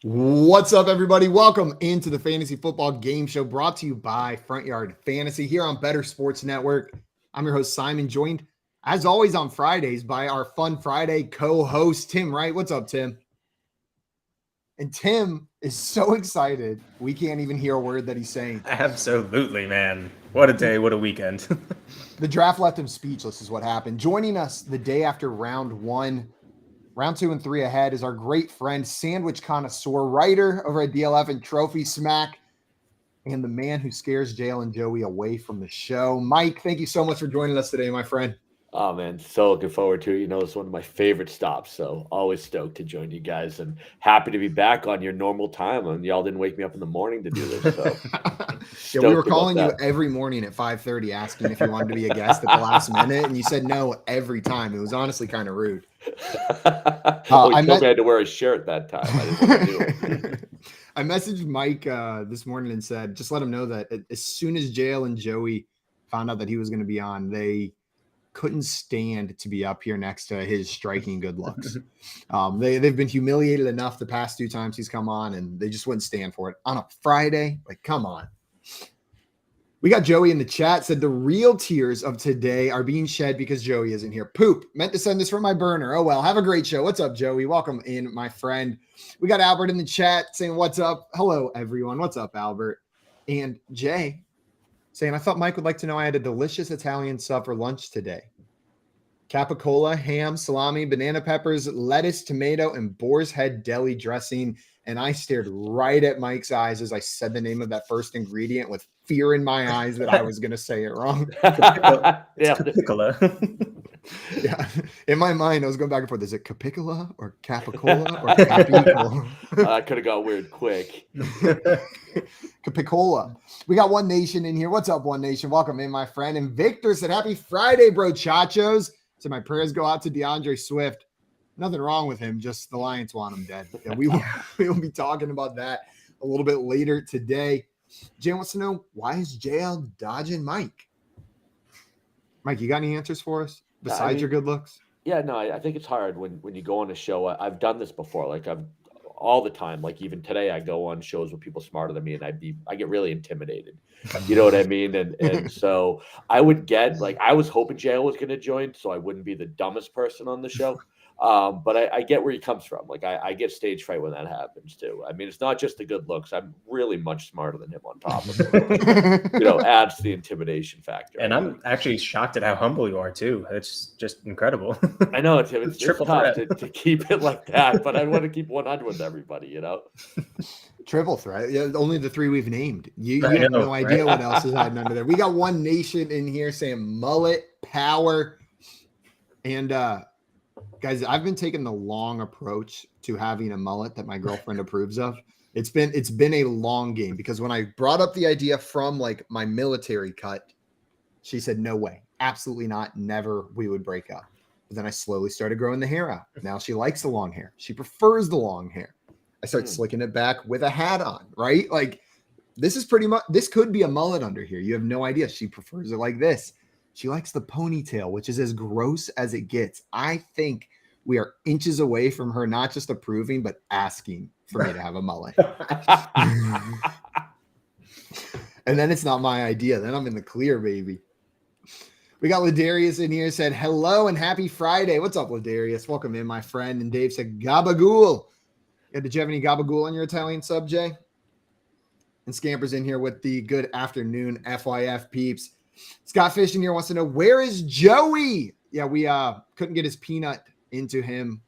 What's up, everybody? Welcome into the Fantasy Football Game Show brought to you by Front Yard Fantasy here on Better Sports Network. I'm your host, Simon, joined as always on Fridays by our Fun Friday co-host, Tim Wright. What's up, Tim? And Tim is so excited, we can't even hear a word that he's saying. Absolutely, man. What a day, what a weekend. The draft left him speechless is what happened. Joining us the day after round one, round 2 and 3 ahead is our great friend, sandwich connoisseur, writer over at DLF and Trophy Smack, and the man who scares Jalen and Joey away from the show. Mike, thank you so much for joining us today, my friend. Oh, man, so looking forward to it. You know, it's one of my favorite stops, so always stoked to join you guys and happy to be back on your normal time. And y'all didn't wake me up in the morning to do this, so yeah, we were calling you every morning at 5:30 asking if you wanted to be a guest at the last minute, and you said no every time. It was honestly kind of rude. I had to wear a shirt that time. I didn't want to do it. I messaged Mike this morning and said, just let him know that as soon as JL and Joey found out that he was going to be on, they couldn't stand to be up here next to his striking good looks. They've been humiliated enough the past 2 times he's come on, and they just wouldn't stand for it. On a Friday, like, come on. We got Joey in the chat, said the real tears of today are being shed because Joey isn't here. Poop. Meant to send this from my burner. Oh, well. Have a great show. What's up, Joey? Welcome in, my friend. We got Albert in the chat saying, what's up? Hello, everyone. What's up, Albert? And Jay saying, I thought Mike would like to know I had a delicious Italian sub for lunch today. Capicola, ham, salami, banana peppers, lettuce, tomato, and boar's head deli dressing. And I stared right at Mike's eyes as I said the name of that first ingredient with fear in my eyes that I was going to say it wrong. Capicola. Yeah. In my mind, I was going back and forth. Is it Capicola or Capicola or Capicola? I could have got weird quick. Capicola. We got One Nation in here. What's up, One Nation? Welcome in, my friend. And Victor said, happy Friday, bro, chachos. So my prayers go out to DeAndre Swift. Nothing wrong with him, just the Lions want him dead. And we will be talking about that a little bit later today. Jay wants to know, why is JL dodging Mike? Mike, you got any answers for us besides your good looks? Yeah, no, I think it's hard when you go on a show. I've done this before. Like, I've all the time. Like, even today, I go on shows with people smarter than me, and I get really intimidated. You know what I mean? And so I would get, like, I was hoping JL was going to join, so I wouldn't be the dumbest person on the show. But I get where he comes from. Like, I get stage fright when that happens too. I mean, it's not just the good looks. I'm really much smarter than him on top of it. Adds to the intimidation factor. And I'm actually shocked at how humble you are too. It's just incredible. I know it's triple tough threat to keep it like that, but I want to keep 100 with everybody, Triple threat. Yeah, only the 3 we've named. You have no idea what else is hiding under there. We got One Nation in here saying mullet power. And guys, I've been taking the long approach to having a mullet that my girlfriend approves of. It's been a long game because when I brought up the idea from like my military cut, she said, no way, absolutely not. Never, we would break up. But then I slowly started growing the hair out. Now she likes the long hair. She prefers the long hair. I start slicking it back with a hat on, right? Like this could be a mullet under here. You have no idea. She prefers it like this. She likes the ponytail, which is as gross as it gets. I think we are inches away from her not just approving, but asking for me to have a mullet. And then it's not my idea. Then I'm in the clear, baby. We got Ladarius in here, said, hello and happy Friday. What's up, Ladarius? Welcome in, my friend. And Dave said, gabagool. Yeah, did you have any gabagool on your Italian sub, Jay? And Scamper's in here with the good afternoon FYF peeps. Scott Fish in here wants to know, where is Joey? Yeah, we couldn't get his peanut into him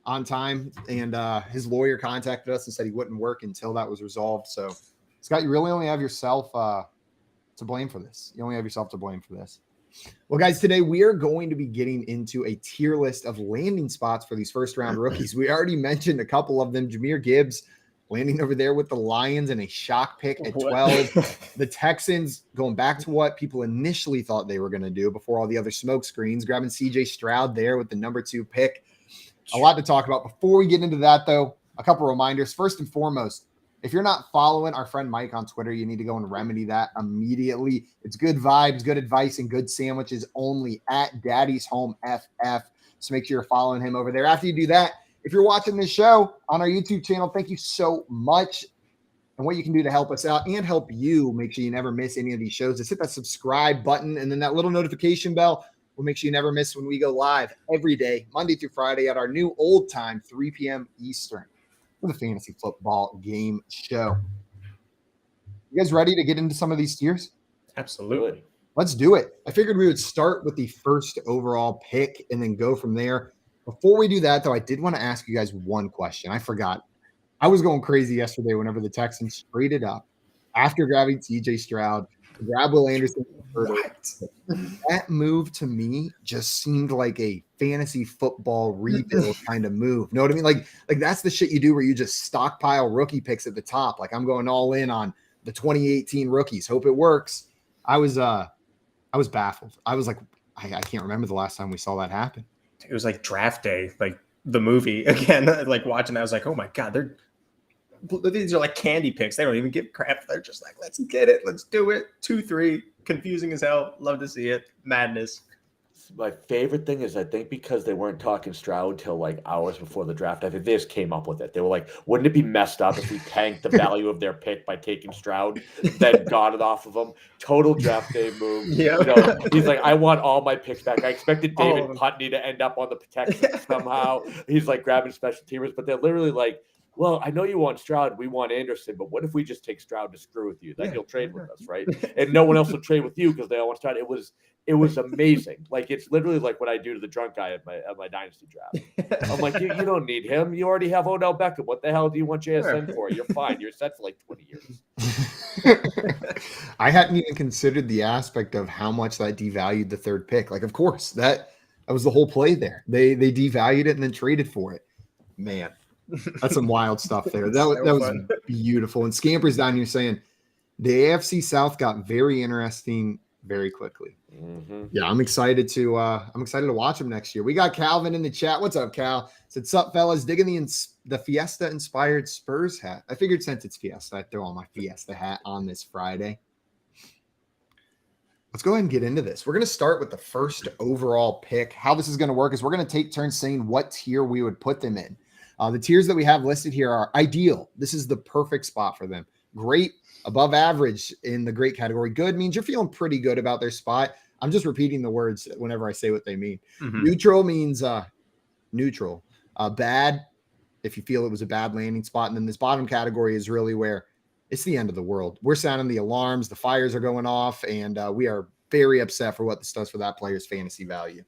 on time, and his lawyer contacted us and said he wouldn't work until that was resolved. So, Scott, you really only have yourself to blame for this. You only have yourself to blame for this. Well, guys, today we are going to be getting into a tier list of landing spots for these first-round rookies. We already mentioned a couple of them. Jahmyr Gibbs landing over there with the Lions and a shock pick at 12. The Texans going back to what people initially thought they were going to do before all the other smoke screens, grabbing C.J. Stroud there with the number 2 pick. A lot to talk about. Before we get into that, though, a couple reminders. First and foremost, if you're not following our friend Mike on Twitter, you need to go and remedy that immediately. It's good vibes, good advice, and good sandwiches only at DaddysHomeFF. So make sure you're following him over there. After you do that, If you're watching this show on our YouTube channel, thank you so much. And what you can do to help us out and help you make sure you never miss any of these shows is hit that subscribe button and then that little notification bell will make sure you never miss when we go live every day, Monday through Friday at our new old time, 3 p.m. Eastern for the Fantasy Football Game Show. You guys ready to get into some of these tiers? Absolutely. Let's do it. I figured we would start with the first overall pick and then go from there. Before we do that, though, I did want to ask you guys one question. I forgot. I was going crazy yesterday whenever the Texans traded up after grabbing TJ Stroud to grab Will Anderson. That move to me just seemed like a fantasy football rebuild kind of move. Know what I mean? Like that's the shit you do where you just stockpile rookie picks at the top. Like I'm going all in on the 2018 rookies. Hope it works. I was baffled. I was like, I can't remember the last time we saw that happen. It was like draft day, like the movie again. Like watching that, I was like, oh my god, these are like candy picks. They don't even give crap. They're just like, let's get it, let's do it. 2-3, confusing as hell. Love to see it. Madness. My favorite thing is I think because they weren't talking Stroud till like hours before the draft, I think they just came up with it. They were like, wouldn't it be messed up if we tanked the value of their pick by taking Stroud, then got it off of them? Total draft day move. Yeah. You know, he's like, I want all my picks back. I expected David Putney to end up on the protection somehow. He's like grabbing special teamers, but they're literally like, well, I know you want Stroud, we want Anderson, but what if we just take Stroud to screw with you? Then you'll trade with us, right? And no one else will trade with you because they all want Stroud. It was amazing. Like it's literally like what I do to the drunk guy at my dynasty draft. I'm like, you don't need him. You already have Odell Beckham. What the hell do you want JSN for? You're fine. You're set for like 20 years. I hadn't even considered the aspect of how much that devalued the third pick. Like, of course, that was the whole play there. They devalued it and then traded for it. Man. That's some wild stuff there. That was beautiful. And Scamper's down here saying the AFC South got very interesting very quickly. Mm-hmm. Yeah, I'm excited to watch them next year. We got Calvin in the chat. What's up, Cal? Said, "Sup, fellas? Digging the Fiesta inspired Spurs hat. I figured since it's Fiesta, I'd throw on my Fiesta hat on this Friday." Let's go ahead and get into this. We're going to start with the first overall pick. How this is going to work is we're going to take turns saying what tier we would put them in. The tiers that we have listed here are ideal. This is the perfect spot for them. Great, above average in the great category. Good means you're feeling pretty good about their spot. I'm just repeating the words whenever I say what they mean. Mm-hmm. Neutral means neutral. Bad, if you feel it was a bad landing spot. And then this bottom category is really where it's the end of the world. We're sounding the alarms. The fires are going off, and we are very upset for what this does for that player's fantasy value.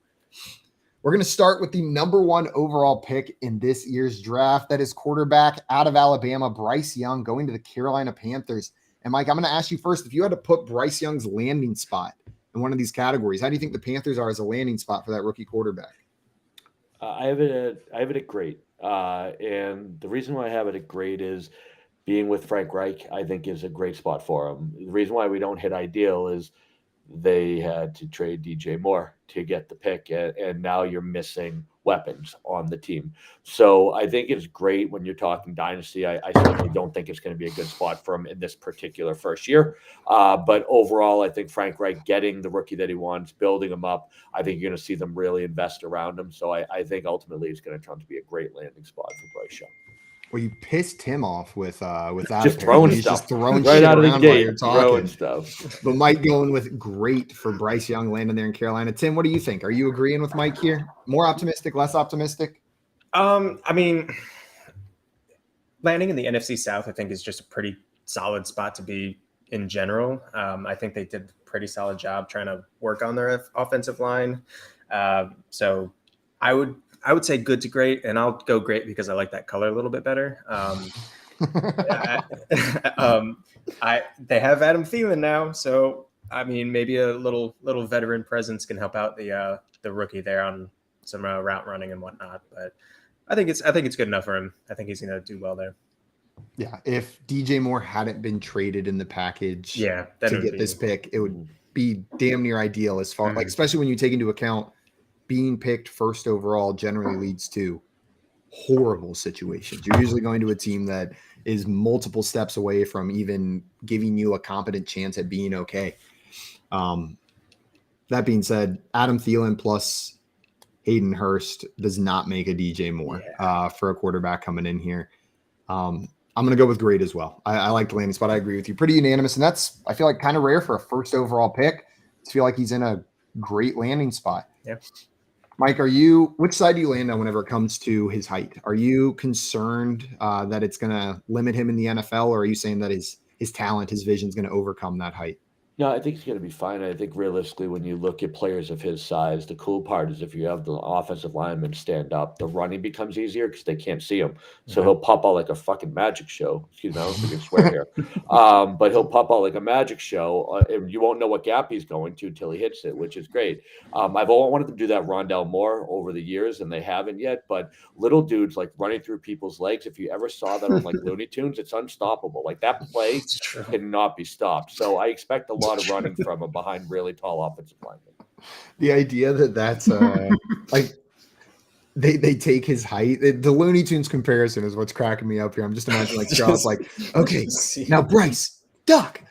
We're going to start with the number 1 overall pick in this year's draft. That is quarterback out of Alabama, Bryce Young, going to the Carolina Panthers. And Mike, I'm going to ask you first, if you had to put Bryce Young's landing spot in one of these categories, how do you think the Panthers are as a landing spot for that rookie quarterback? I have it at great. And the reason why I have it at great is being with Frank Reich, I think is a great spot for him. The reason why we don't hit ideal is they had to trade DJ Moore to get the pick, and now you're missing weapons on the team. So I think it's great when you're talking dynasty. I certainly don't think it's going to be a good spot for him in this particular first year. But overall, I think Frank Reich getting the rookie that he wants, building him up, I think you're going to see them really invest around him. So I think ultimately it's going to turn out to be a great landing spot for Bryce Young. Well, you pissed Tim off with that. Just throwing He's stuff. Just throwing right shit out of the around gate, while you're talking. throwing stuff. But Mike going with great for Bryce Young landing there in Carolina. Tim, what do you think? Are you agreeing with Mike here? More optimistic, less optimistic? I mean, landing in the NFC South, I think, is just a pretty solid spot to be in general. I think they did a pretty solid job trying to work on their offensive line. So I would say good to great, and I'll go great because I like that color a little bit better. They have Adam Thielen now, so I mean maybe a little veteran presence can help out the rookie there on some route running and whatnot. But I think it's good enough for him. I think he's going to do well there. Yeah, if DJ Moore hadn't been traded in the package, to get this pick, it would be damn near ideal as far like especially when you take into account being picked first overall generally leads to horrible situations. You're usually going to a team that is multiple steps away from even giving you a competent chance at being okay. That being said, Adam Thielen plus Hayden Hurst does not make a DJ Moore for a quarterback coming in here. I'm going to go with great as well. I like the landing spot. I agree with you. Pretty unanimous. And that's, I feel like, kind of rare for a first overall pick. I feel like he's in a great landing spot. Yeah. Mike, which side do you land on whenever it comes to his height? Are you concerned that it's going to limit him in the NFL, or are you saying that his talent, his vision is going to overcome that height? No, I think he's going to be fine. I think realistically, when you look at players of his size, the cool part is if you have the offensive linemen stand up, the running becomes easier because they can't see him. So he'll pop out like a fucking magic show. Excuse me, I don't think I can swear here. But he'll pop out like a magic show, and you won't know what gap he's going to until he hits it, which is great. I've always wanted them to do that Rondell Moore over the years, and they haven't yet. But little dudes like running through people's legs, if you ever saw that on like Looney Tunes, it's unstoppable. Like that play cannot be stopped. So I expect a lot of running from him behind really tall offensive linemen. The idea that that's like they take his height. The Looney Tunes comparison is what's cracking me up here. I'm just imagining like Charles, like, okay, now Bryce, duck,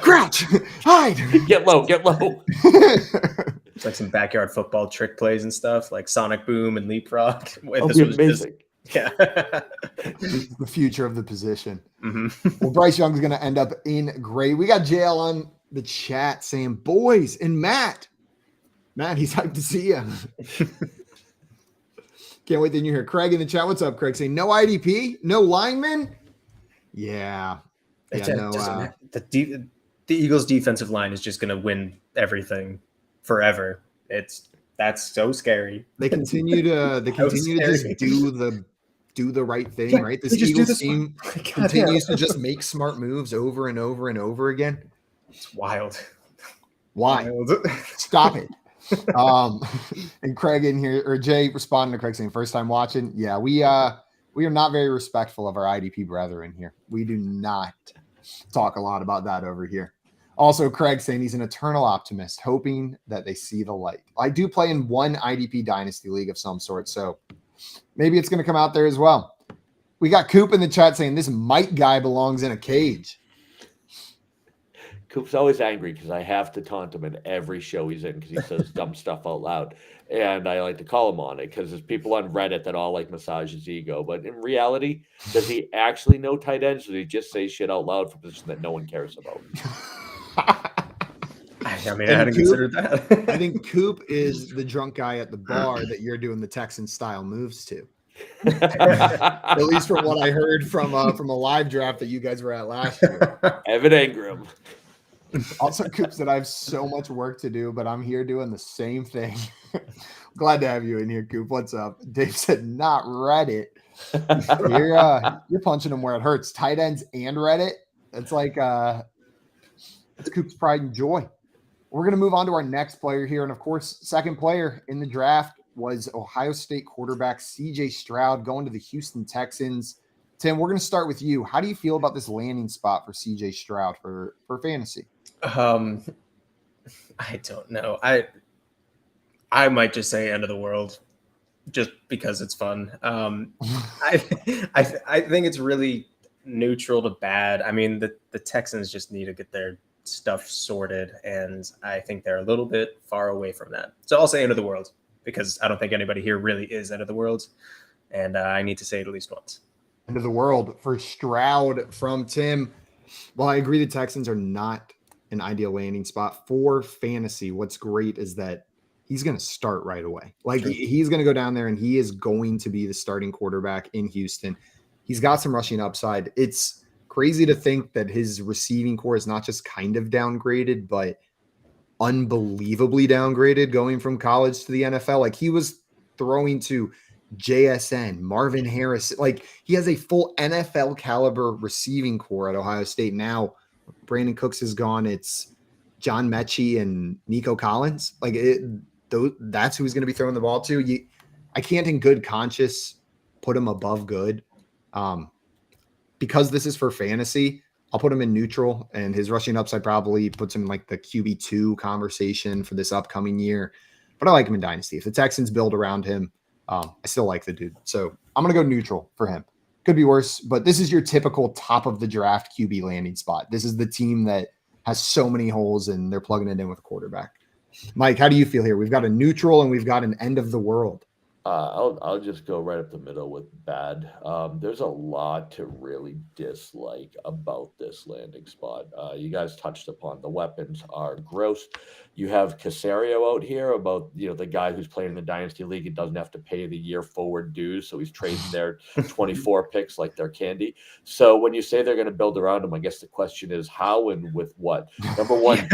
crouch, hide, get low. It's like some backyard football trick plays and stuff, like Sonic Boom and Leapfrog. That'll be amazing. This is the future of the position. Well, Bryce Young's going to end up in gray. We got JL on the chat saying, boys, and Matt, he's hyped to see you. Can't wait then you hear Craig in the chat. What's up, Craig? Saying no IDP, no lineman. Yeah. The Eagles' defensive line is just going to win everything forever. That's so scary. They continue to just do the right thing, right? This Eagles team continues to just make smart moves over and over and over again. It's wild. Why? Stop it. And Craig in here, or Jay responding to Craig saying, first time watching. Yeah, we are not very respectful of our IDP brethren here. We do not talk a lot about that over here. Also, Craig saying he's an eternal optimist, hoping that they see the light. I do play in one IDP dynasty league of some sort, so maybe it's going to come out there as well. We got Coop in the chat saying this Mike guy belongs in a cage. Coop's always angry because I have to taunt him in every show he's in because he says dumb stuff out loud. And I like to call him on it because there's people on Reddit that all like massage his ego. But in reality, does he actually know tight ends? Or does he just say shit out loud for a position that no one cares about? I mean, I hadn't considered that. I think Coop is the drunk guy at the bar that you're doing the Texan style moves to. At least from what I heard from a live draft that you guys were at last year. Evan Ingram. Also, Coop said I have so much work to do, but I'm here doing the same thing. Glad to have you in here, Coop. What's up? Dave said not Reddit. You're punching them where it hurts. Tight ends and Reddit. It's like it's Coop's pride and joy. We're going to move on to our next player here. And of course, second player in the draft was Ohio State quarterback CJ Stroud going to the Houston Texans. Tim, we're going to start with you. How do you feel about this landing spot for CJ Stroud for fantasy? I don't know. I might just say end of the world just because it's fun. I think it's really neutral to bad. I mean, the Texans just need to get their stuff sorted, and I think they're a little bit far away from that. So I'll say end of the world because I don't think anybody here really is end of the world, and I need to say it at least once. End of the world for Stroud from Tim. Well, I agree the Texans are not an ideal landing spot for fantasy. What's great is that he's going to start right away. Like he's going to go down there and he is going to be the starting quarterback in Houston. He's got some rushing upside. It's crazy to think that his receiving core is not just kind of downgraded, but unbelievably downgraded going from college to the NFL. Like he was throwing to JSN, Marvin Harris. Like he has a full NFL caliber receiving core at Ohio State. Now Brandon Cooks is gone. It's John Mechie and Nico Collins. Like that's who he's going to be throwing the ball to. I can't in good conscience put him above good. Because this is for fantasy, I'll put him in neutral, and his rushing upside probably puts him in like the QB2 conversation for this upcoming year. But I like him in Dynasty. If the Texans build around him, I still like the dude. So I'm going to go neutral for him. Could be worse, but this is your typical top of the draft QB landing spot. This is the team that has so many holes, and they're plugging it in with a quarterback. Mike, how do you feel here? We've got a neutral and we've got an end of the world. I'll just go right up the middle with bad. There's a lot to really dislike about this landing spot. You guys touched upon the weapons are gross. You have Casario out here about the guy who's playing in the Dynasty League and doesn't have to pay the year forward dues, so he's trading their 24 picks like they're candy. So when you say they're going to build around him, I guess the question is how and with what. Number one,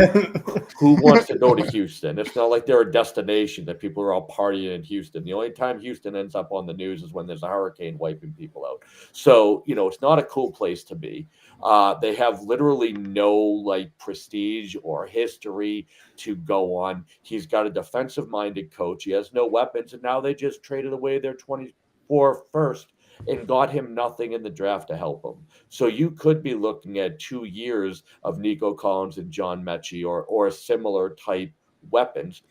who wants to go to Houston? It's not like they're a destination that people are all partying in Houston. The only time Houston ends up on the news is when there's a hurricane wiping people out. So, it's not a cool place to be. They have literally no prestige or history to go on. He's got a defensive minded coach. He has no weapons. And now they just traded away their 24 first and got him nothing in the draft to help him. So you could be looking at 2 years of Nico Collins and John Mechie or a similar type weapons.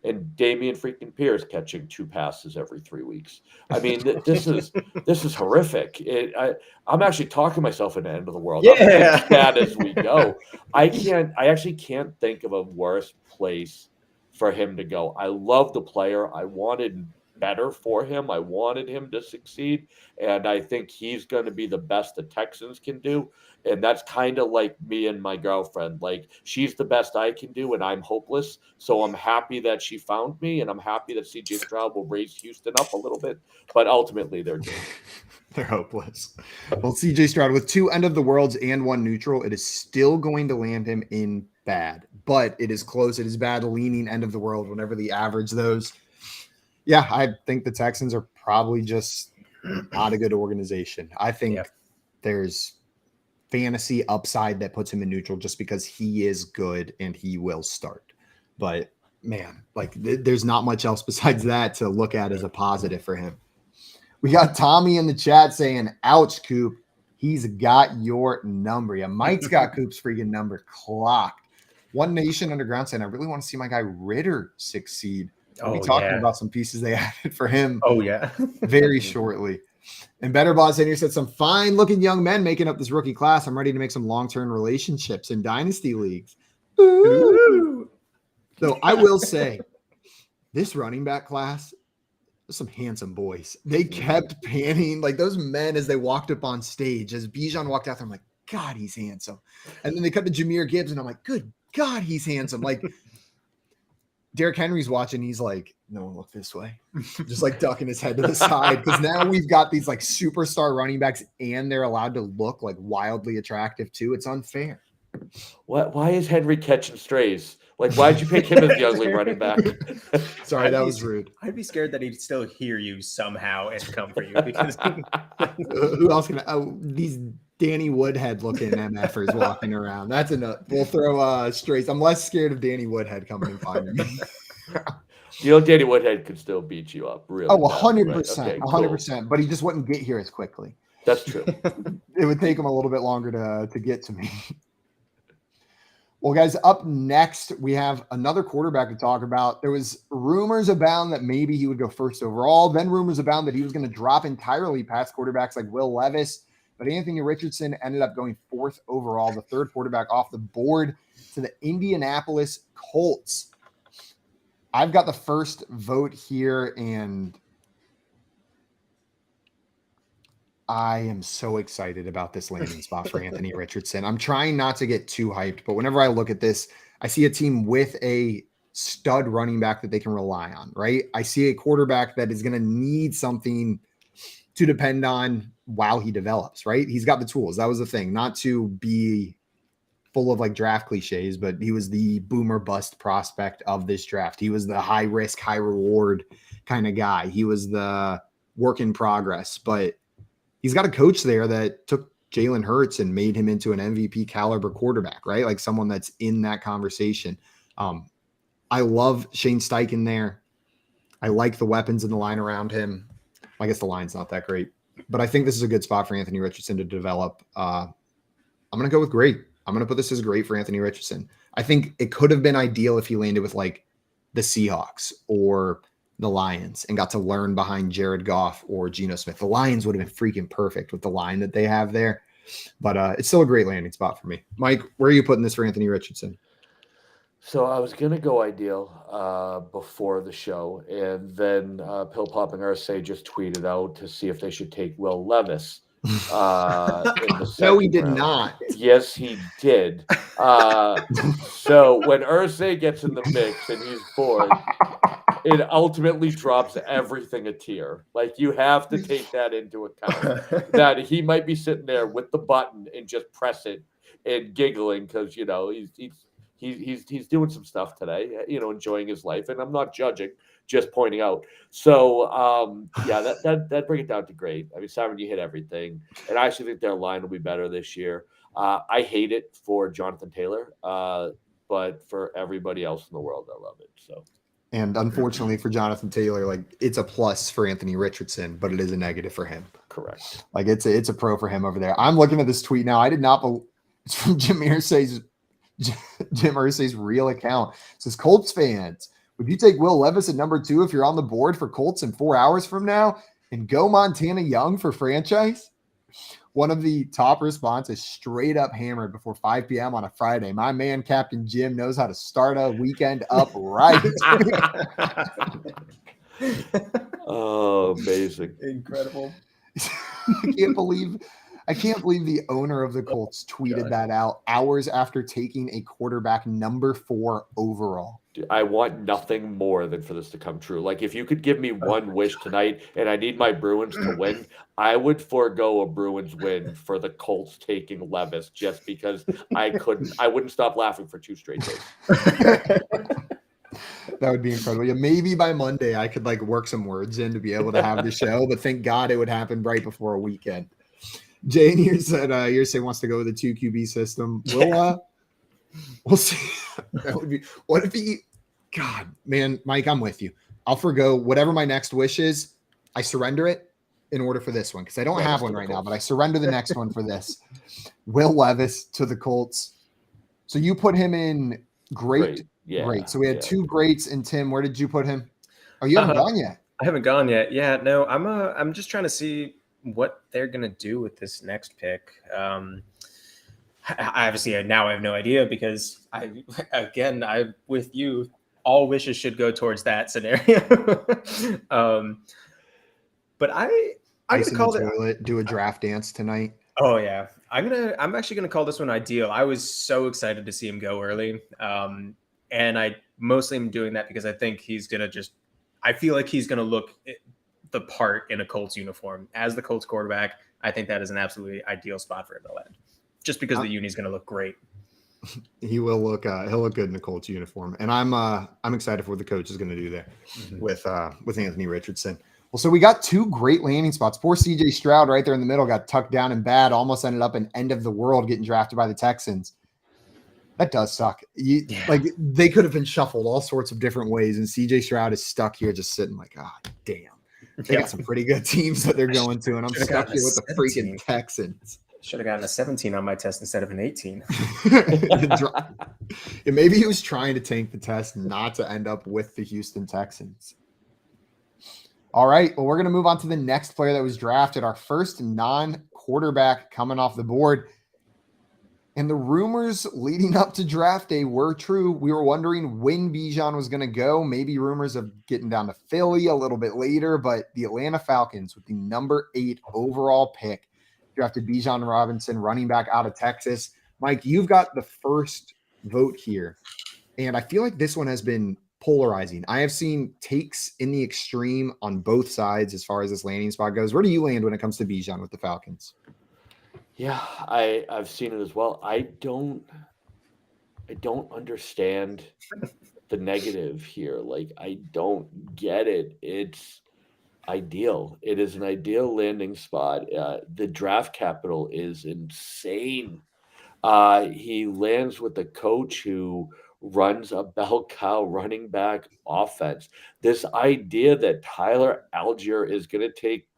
And Damian freaking Pierce catching 2 passes every 3 weeks. I mean, this is horrific. I'm actually talking myself into the end of the world. Yeah. I'm as bad as we go. I actually can't think of a worse place for him to go. I love the player. I wanted better for him. I wanted him to succeed. And I think he's going to be the best the Texans can do. And that's kind of like me and my girlfriend. She's the best I can do, and I'm hopeless. So I'm happy that she found me, and I'm happy that CJ Stroud will raise Houston up a little bit. But ultimately, they're good. They're hopeless. Well, CJ Stroud with 2 end of the worlds and 1 neutral, it is still going to land him in bad. But it is close. It is bad leaning end of the world whenever the average those. Yeah, I think the Texans are probably just not a good organization. I think there's fantasy upside that puts him in neutral just because he is good and he will start. But man, there's not much else besides that to look at as a positive for him. We got Tommy in the chat saying, ouch, Coop. He's got your number. Yeah, Mike's got Coop's freaking number clocked. One Nation Underground saying, I really want to see my guy Ritter succeed. We'll be talking about some pieces they added for him. Oh, yeah. very shortly. And Better Boss in here said, some fine-looking young men making up this rookie class. I'm ready to make some long-term relationships in dynasty leagues. Ooh. So I will say, this running back class, some handsome boys. They kept panning those men as they walked up on stage. As Bijan walked out there, I'm like, God, he's handsome. And then they cut to Jahmyr Gibbs, and I'm like, good God, he's handsome. Derrick Henry's watching. He's like, no one look this way. Just ducking his head to the side. Because now we've got these superstar running backs and they're allowed to look wildly attractive too. It's unfair. Why is Henry catching strays? Why'd you pick him as the ugly running back? Sorry, that was rude. I'd be scared that he'd still hear you somehow and come for you because who else can these Danny Woodhead looking MFers walking around. That's enough. We'll throw strays. I'm less scared of Danny Woodhead coming and finding me. Danny Woodhead could still beat you up. Really? 100%. Right? Okay, 100%. But he just wouldn't get here as quickly. That's true. It would take him a little bit longer to get to me. Well, guys, up next, we have another quarterback to talk about. There was rumors abound that maybe he would go first overall. Then rumors abound that he was going to drop entirely past quarterbacks like Will Levis. But Anthony Richardson ended up going 4th overall, the 3rd quarterback off the board to the Indianapolis Colts. I've got the first vote here, and I am so excited about this landing spot for Anthony Richardson. I'm trying not to get too hyped, but whenever I look at this, I see a team with a stud running back that they can rely on, right? I see a quarterback that is going to need something to depend on while he develops, right? He's got the tools. That was the thing, not to be full of draft cliches, but he was the boomer bust prospect of this draft. He was the high risk, high reward kind of guy. He was the work in progress, but he's got a coach there that took Jalen Hurts and made him into an MVP caliber quarterback, right? Someone that's in that conversation. I love Shane Steichen there. I like the weapons in the line around him. I guess the line's not that great, but I think this is a good spot for Anthony Richardson to develop. I'm going to go with great. I'm going to put this as great for Anthony Richardson. I think it could have been ideal if he landed with the Seahawks or the Lions and got to learn behind Jared Goff or Geno Smith. The Lions would have been freaking perfect with the line that they have there, but it's still a great landing spot for me. Mike, where are you putting this for Anthony Richardson? So I was gonna go ideal before the show, and then Pill Popping Ursay just tweeted out to see if they should take Will Levis in the No, he second did round. not. Yes, he did. So when Ursay gets in the mix and he's bored, it ultimately drops everything a tier. Like, you have to take that into account. That he might be sitting there with the button and just press it and giggling because he's doing some stuff today, enjoying his life, and I'm not judging, just pointing out. So yeah, that bring it down to great. I mean, Simon, you hit everything, and I actually think their line will be better this year. I hate it for Jonathan Taylor, but for everybody else in the world, I love it. So. And unfortunately for Jonathan Taylor, like, it's a plus for Anthony Richardson, but it is a negative for him. Correct. Like, it's a pro for him over there. I'm looking at this tweet now. I did not. It's from Jim Irsay's real account. It says, Colts fans, would you take Will Levis at number 2 if you're on the board for Colts in 4 hours from now, and go Montana Young for franchise? One of the top responses straight up hammered before 5 p.m. on a Friday. My man, Captain Jim, knows how to start a weekend up right. Oh, amazing. Incredible. I can't believe the owner of the Colts tweeted that out hours after taking a quarterback number 4 overall. Dude, I want nothing more than for this to come true. Like, if you could give me one wish tonight and I need my Bruins to win, I would forego a Bruins win for the Colts taking Levis, just because I wouldn't stop laughing for 2 straight days. That would be incredible. Yeah, maybe by Monday I could work some words in to be able to have the show, but thank God it would happen right before a weekend. Jane here said Irsay wants to go with a 2 QB system. We'll see. That would be, what if he, God, man, Mike, I'm with you. I'll forgo whatever my next wish is. I surrender it in order for this one, because I don't have one right now, but I surrender the next one for this. Will Levis to the Colts. So you put him in great. Yeah, great. So we had 2 greats, and Tim, where did you put him? Oh, you haven't gone yet. I haven't gone yet. Yeah, no, I'm just trying to see what they're gonna do with this next pick. Obviously, now I have no idea, because I'm with you. All wishes should go towards that scenario. But I'm gonna call it. Do a draft dance tonight. Oh yeah, I'm actually gonna call this one ideal. I was so excited to see him go early, and I mostly am doing that because I think he's gonna I feel like he's gonna look the part in a Colts uniform as the Colts quarterback. I think that is an absolutely ideal spot for him to land, just because the uni's going to look great. He will look. He'll look good in the Colts uniform, and I'm excited for what the coach is going to do there with Anthony Richardson. Well, so we got 2 great landing spots. Poor CJ Stroud right there in the middle got tucked down and bad. Almost ended up in end of the world getting drafted by the Texans. That does suck. Like, they could have been shuffled all sorts of different ways, and CJ Stroud is stuck here just sitting like, damn. They got some pretty good teams that they're going to, and I'm stuck here with the freaking Texans. Should have gotten a 17 on my test instead of an 18. Maybe he was trying to tank the test not to end up with the Houston Texans. All right, well, we're going to move on to the next player that was drafted, our first non-quarterback coming off the board. And the rumors leading up to draft day were true. We were wondering when Bijan was going to go. Maybe rumors of getting down to Philly a little bit later, but the Atlanta Falcons, with the number 8 overall pick, drafted Bijan Robinson, running back out of Texas. Mike, you've got the first vote here, and I feel like this one has been polarizing. I have seen takes in the extreme on both sides as far as this landing spot goes. Where do you land when it comes to Bijan with the Falcons? Yeah, I've seen it as well. I don't understand the negative here. Like, I don't get it. It's ideal. It is an ideal landing spot. The draft capital is insane. He lands with a coach who runs a bell cow running back offense. This idea that Tyler Algier is going to take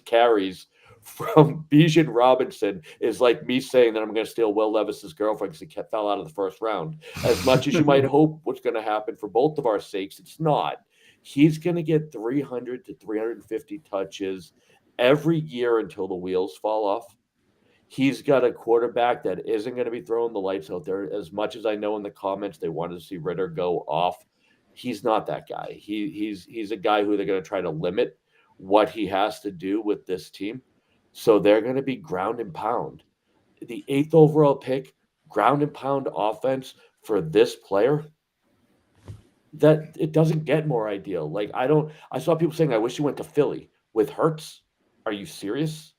carries from Bijan Robinson is like me saying that I'm going to steal Will Levis's girlfriend because he fell out of the first round. As much as you might hope what's going to happen for both of our sakes, it's not. He's going to get 300 to 350 touches every year until the wheels fall off. He's got a quarterback that isn't going to be throwing the lights out there. As much as I know in the comments they wanted to see Ritter go off, he's not that guy. He's a guy who they're going to try to limit what he has to do with this team. So they're going to be ground and pound. The 8th overall pick, ground and pound offense for this player, that it doesn't get more ideal. Like I saw people saying, I wish he went to Philly with Hurts. Are you serious?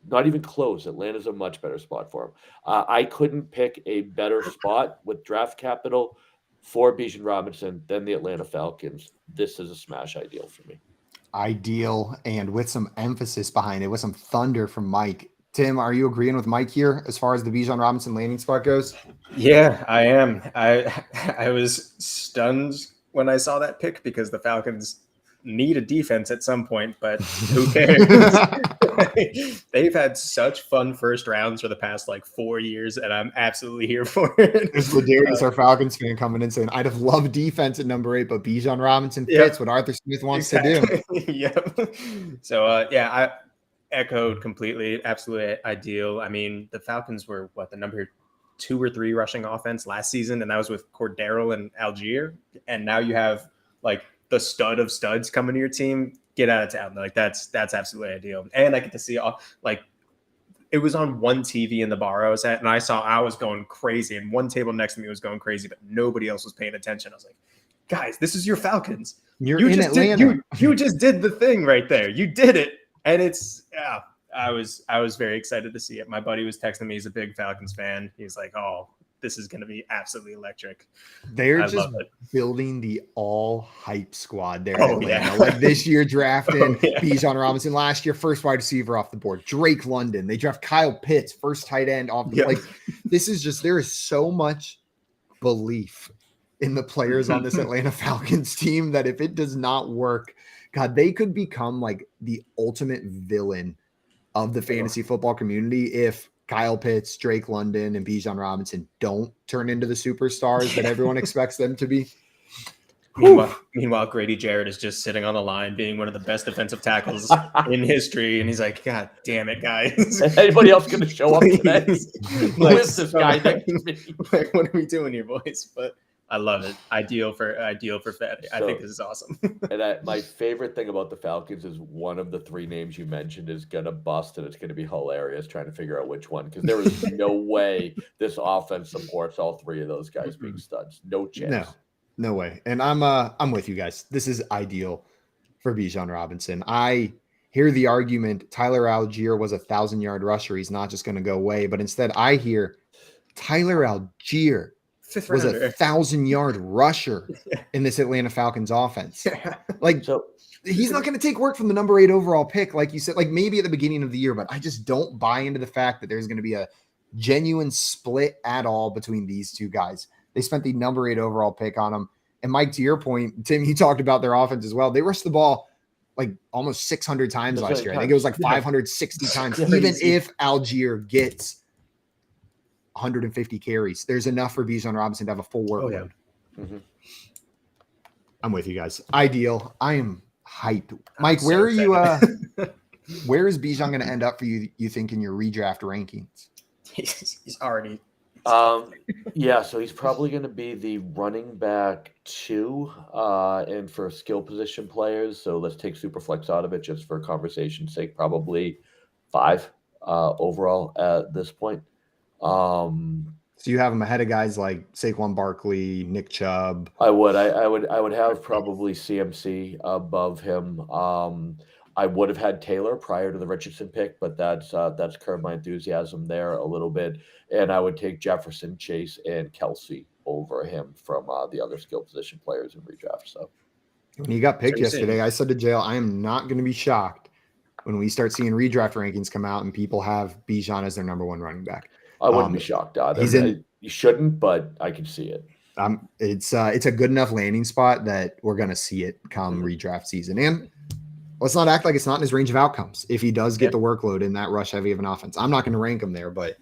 Not even close. Atlanta's a much better spot for him. I couldn't pick a better spot with draft capital for Bijan Robinson than the Atlanta Falcons. This is a smash ideal for me. Ideal, and with some emphasis behind it, with some thunder from Mike. Tim, are you agreeing with Mike here as far as the Bijan Robinson landing spot goes? Yeah, I am. I was stunned when I saw that pick because the Falcons need a defense at some point, but who cares? They've had such fun first rounds for the past 4 years, and I'm absolutely here for it. There's Ladarius, our Falcons fan, coming in saying, I'd have loved defense at number 8, but Bijan Robinson fits what Arthur Smith wants to do. Yep. So, I echoed completely. Absolutely ideal. I mean, the Falcons were, the number 2 or 3 rushing offense last season, and that was with Cordero and Algier. And now you have, the stud of studs coming to your team. Get out of town. That's absolutely ideal. And I get to see it was on one TV in the bar I was at, and I was going crazy, and one table next to me was going crazy, but nobody else was paying attention. I was like, guys, this is your Falcons. You in Atlanta. You just did the thing right there. You did it. And it's I was very excited to see it. My buddy was texting me. He's a big Falcons fan. He's like, oh, this is going to be absolutely electric. They're just building the all hype squad there in Atlanta. This year drafting Bijan Robinson, last year first wide receiver off the board, Drake London. They draft Kyle Pitts, first tight end off the this is just, there is so much belief in the players on this Atlanta Falcons team that if it does not work, God, they could become the ultimate villain of the fantasy football community if Kyle Pitts, Drake London, and Bijan Robinson don't turn into the superstars that everyone expects them to be. Meanwhile, Grady Jarrett is just sitting on the line being one of the best defensive tackles in history. And he's like, God damn it, guys. Is anybody else going to show up today? Who is this guy next to me? What are we doing here, boys? But I love it. Ideal for Fatty. I think this is awesome. And my favorite thing about the Falcons is one of the 3 names you mentioned is going to bust, and it's going to be hilarious trying to figure out which one, because there is no way this offense supports all 3 of those guys being studs. No chance. No way. And I'm with you guys. This is ideal for Bijan Robinson. I hear the argument Tyler Algier was 1,000-yard rusher. He's not just going to go away. But instead, I hear Tyler Algier was 1,000-yard rusher in this Atlanta Falcons offense. He's not going to take work from the number 8 overall pick, like you said, maybe at the beginning of the year, but I just don't buy into the fact that there's going to be a genuine split at all between these 2 guys. They spent the number 8 overall pick on him. And Mike, to your point, Tim, you talked about their offense as well. They rushed the ball almost 600 times last year. I think it was 560 times. Even if Algier gets 150 carries, there's enough for Bijan Robinson to have a full workload. I'm with you guys. Ideal. I am hyped. Mike, where are you? Where is Bijan going to end up for you? You think in your redraft rankings? He's already. So he's probably going to be the running back 2, and for skill position players. So let's take Superflex out of it just for conversation's sake. Probably 5 overall at this point. So you have him ahead of guys like Saquon Barkley, Nick Chubb. I would have probably CMC above him. I would have had Taylor prior to the Richardson pick, but that's curbed my enthusiasm there a little bit. And I would take Jefferson, Chase, and Kelsey over him from the other skill position players in redraft. So when he got picked yesterday, I said to Jail, I am not going to be shocked when we start seeing redraft rankings come out and people have Bijan as their number 1 running back. I wouldn't be shocked either. You shouldn't, but I can see it. It's a good enough landing spot that we're going to see it come redraft season. And let's not act like it's not in his range of outcomes. If he does get the workload in that rush heavy of an offense, I'm not going to rank him there, but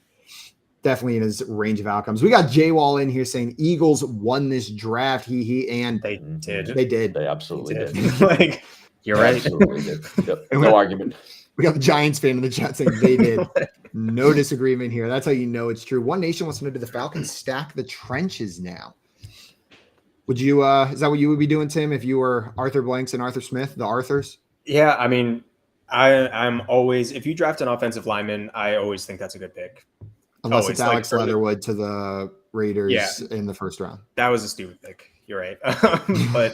definitely in his range of outcomes. We got Jay Wall in here saying Eagles won this draft. And they did. They did. They absolutely did. You're right. Absolutely did. Yep. No argument. We got the Giants fan in the chat saying they did. No disagreement here. That's how you know it's true. One Nation wants to know, do the Falcons stack the trenches now? Would you, is that what you would be doing, Tim, if you were Arthur Blanks and Arthur Smith, the Arthurs? Yeah, I mean, I'm always, if you draft an offensive lineman, I always think that's a good pick. Unless Always, it's Alex Leatherwood to the Raiders in the first round. That was a stupid pick. You're right. But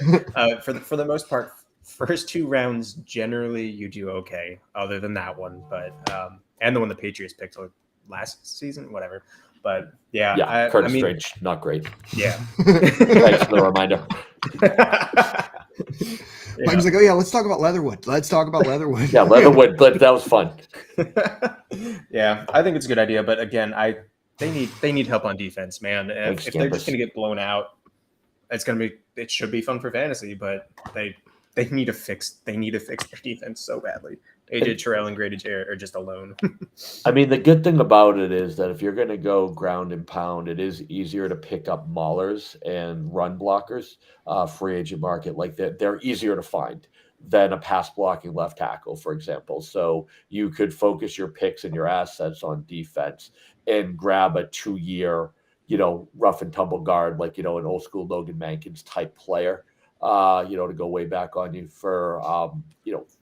for the most part, first 2 rounds, generally you do okay, other than that one. But and the one the Patriots picked last season, whatever. But yeah, Curtis Strange, not great. Yeah. Thanks for the reminder. Mike was like, oh yeah, let's talk about Leatherwood. Leatherwood. Yeah, Leatherwood, but that was fun. Yeah, I think it's a good idea, but again, they need help on defense, man. If they're just going to get blown out, it should be fun for fantasy, but they need to fix their defense so badly. AJ Terrell and Grady Jarrett are just alone. I mean, the good thing about it is that if you're going to go ground and pound, it is easier to pick up maulers and run blockers, free agent market. Like they're easier to find than a pass blocking left tackle, for example. So you could focus your picks and your assets on defense and grab a 2-year, rough and tumble guard, like, an old school Logan Mankins type player, to go way back on you for,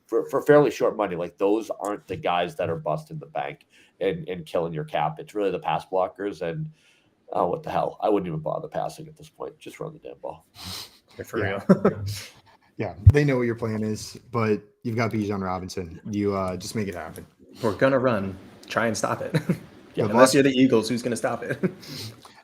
for fairly short money. Like those aren't the guys that are busting the bank and killing your cap. It's really the pass blockers, and what the hell? I wouldn't even bother passing at this point. Just run the damn ball. For real. Yeah, they know what your plan is, but you've got Bijan Robinson. You just make it happen. We're gonna run. Try and stop it. Yeah, unless you're the Eagles, who's gonna stop it?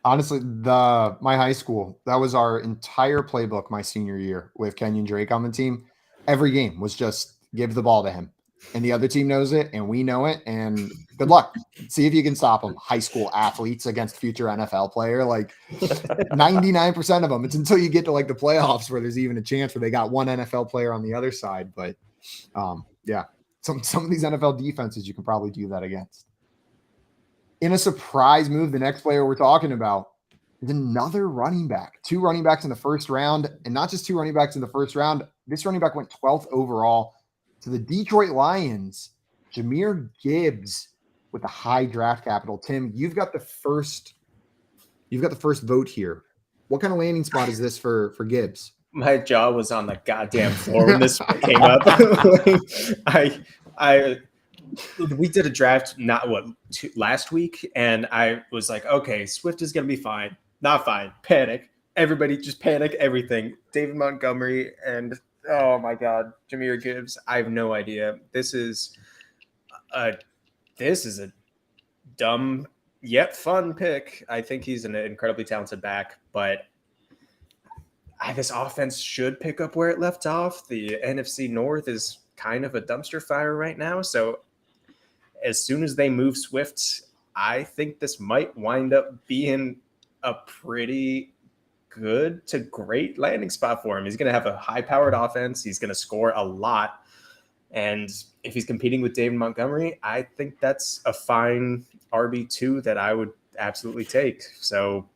Honestly, my high school, that was our entire playbook my senior year with Kenyon Drake on the team. Every game was just give the ball to him. And the other team knows it, and we know it, and good luck. See if you can stop them. High school athletes against future NFL player, like 99% of them. It's until you get to like the playoffs where there's even a chance where they got one NFL player on the other side. But yeah, some of these NFL defenses you can probably do that against. In a surprise move, the next player we're talking about is another running back. 2 running backs in the first round, and not just 2 running backs in the first round. This running back went 12th overall to the Detroit Lions. Jahmyr Gibbs with the high draft capital. Tim, you've got the first vote here. What kind of landing spot is this for Gibbs? My jaw was on the goddamn floor when this came up. We did a draft last week, and I was like, okay, Swift is gonna be fine. Not fine. Panic. Everybody just panic everything. David Montgomery and oh my God, Jahmyr Gibbs. I have no idea. This is a dumb yet fun pick. I think he's an incredibly talented back, but this offense should pick up where it left off. The NFC North is kind of a dumpster fire right now. So as soon as they move Swift, I think this might wind up being a pretty good to great landing spot for him. He's going to have a high-powered offense. He's going to score a lot. And if he's competing with David Montgomery, I think that's a fine RB2 that I would absolutely take. So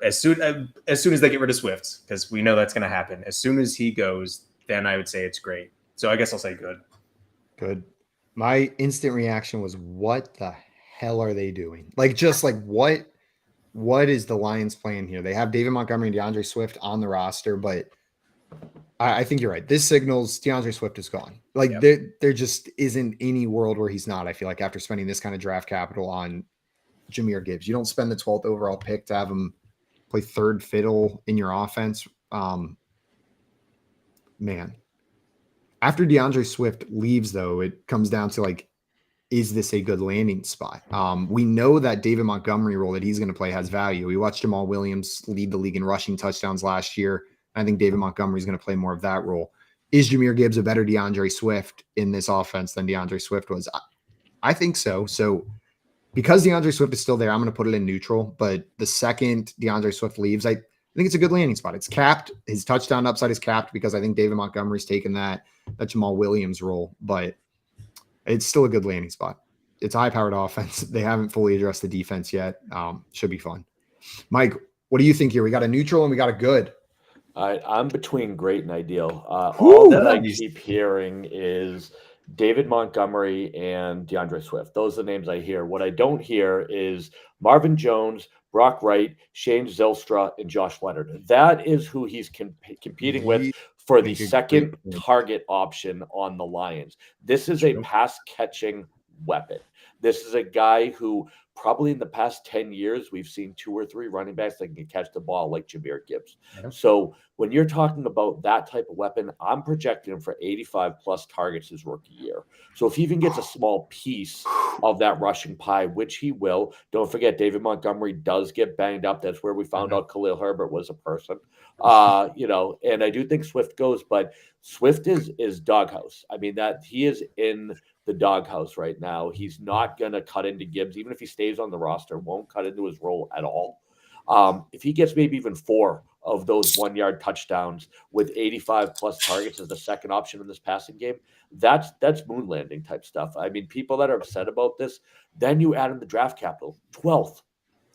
as soon as they get rid of Swift, because we know that's going to happen, as soon as he goes, then I would say it's great. So I guess I'll say good. Good. My instant reaction was, what the hell are they doing? Like, just like what is the Lions plan here? They have David Montgomery and DeAndre Swift on the roster, but I think you're right. This signals DeAndre Swift is gone. Like there just isn't any world where he's not, I feel like, after spending this kind of draft capital on Jahmyr Gibbs. You don't spend the 12th overall pick to have him play third fiddle in your offense. Man. After DeAndre Swift leaves, though, it comes down to, like, is this a good landing spot? We know that David Montgomery role that he's going to play has value. We watched Jamal Williams lead the league in rushing touchdowns last year. I think David Montgomery is going to play more of that role. Is Jahmyr Gibbs a better DeAndre Swift in this offense than DeAndre Swift was? I think so. So because DeAndre Swift is still there, I'm going to put it in neutral. But the second DeAndre Swift leaves, I think it's a good landing spot. It's capped. His touchdown upside is capped because I think David Montgomery's taken that Jamal Williams role, but it's still a good landing spot. It's a high-powered offense. They haven't fully addressed the defense yet. Should be fun. Mike, what do you think here? We got a neutral and we got a good. I'm between great and ideal. All that I keep hearing is David Montgomery and DeAndre Swift. Those are the names I hear. What I don't hear is Marvin Jones, Brock Wright, Shane Zylstra, and Josh Leonard. That is who he's competing with for the second target option on the Lions. This is a pass-catching weapon. This is a guy who probably in the past 10 years, we've seen 2 or 3 running backs that can catch the ball like Jahmyr Gibbs. Yeah. So when you're talking about that type of weapon, I'm projecting him for 85 plus targets his rookie year. So if he even gets a small piece of that rushing pie, which he will, don't forget David Montgomery does get banged up. That's where we found out Khalil Herbert was a person. And I do think Swift goes, but Swift is doghouse. I mean, that he is in the doghouse right now. He's not going to cut into Gibbs, even if he stays on the roster, won't cut into his role at all. If he gets maybe even 4 of those 1-yard touchdowns with 85 plus targets as the second option in this passing game, that's moon landing type stuff. I mean, people that are upset about this, then you add in the draft capital, 12th.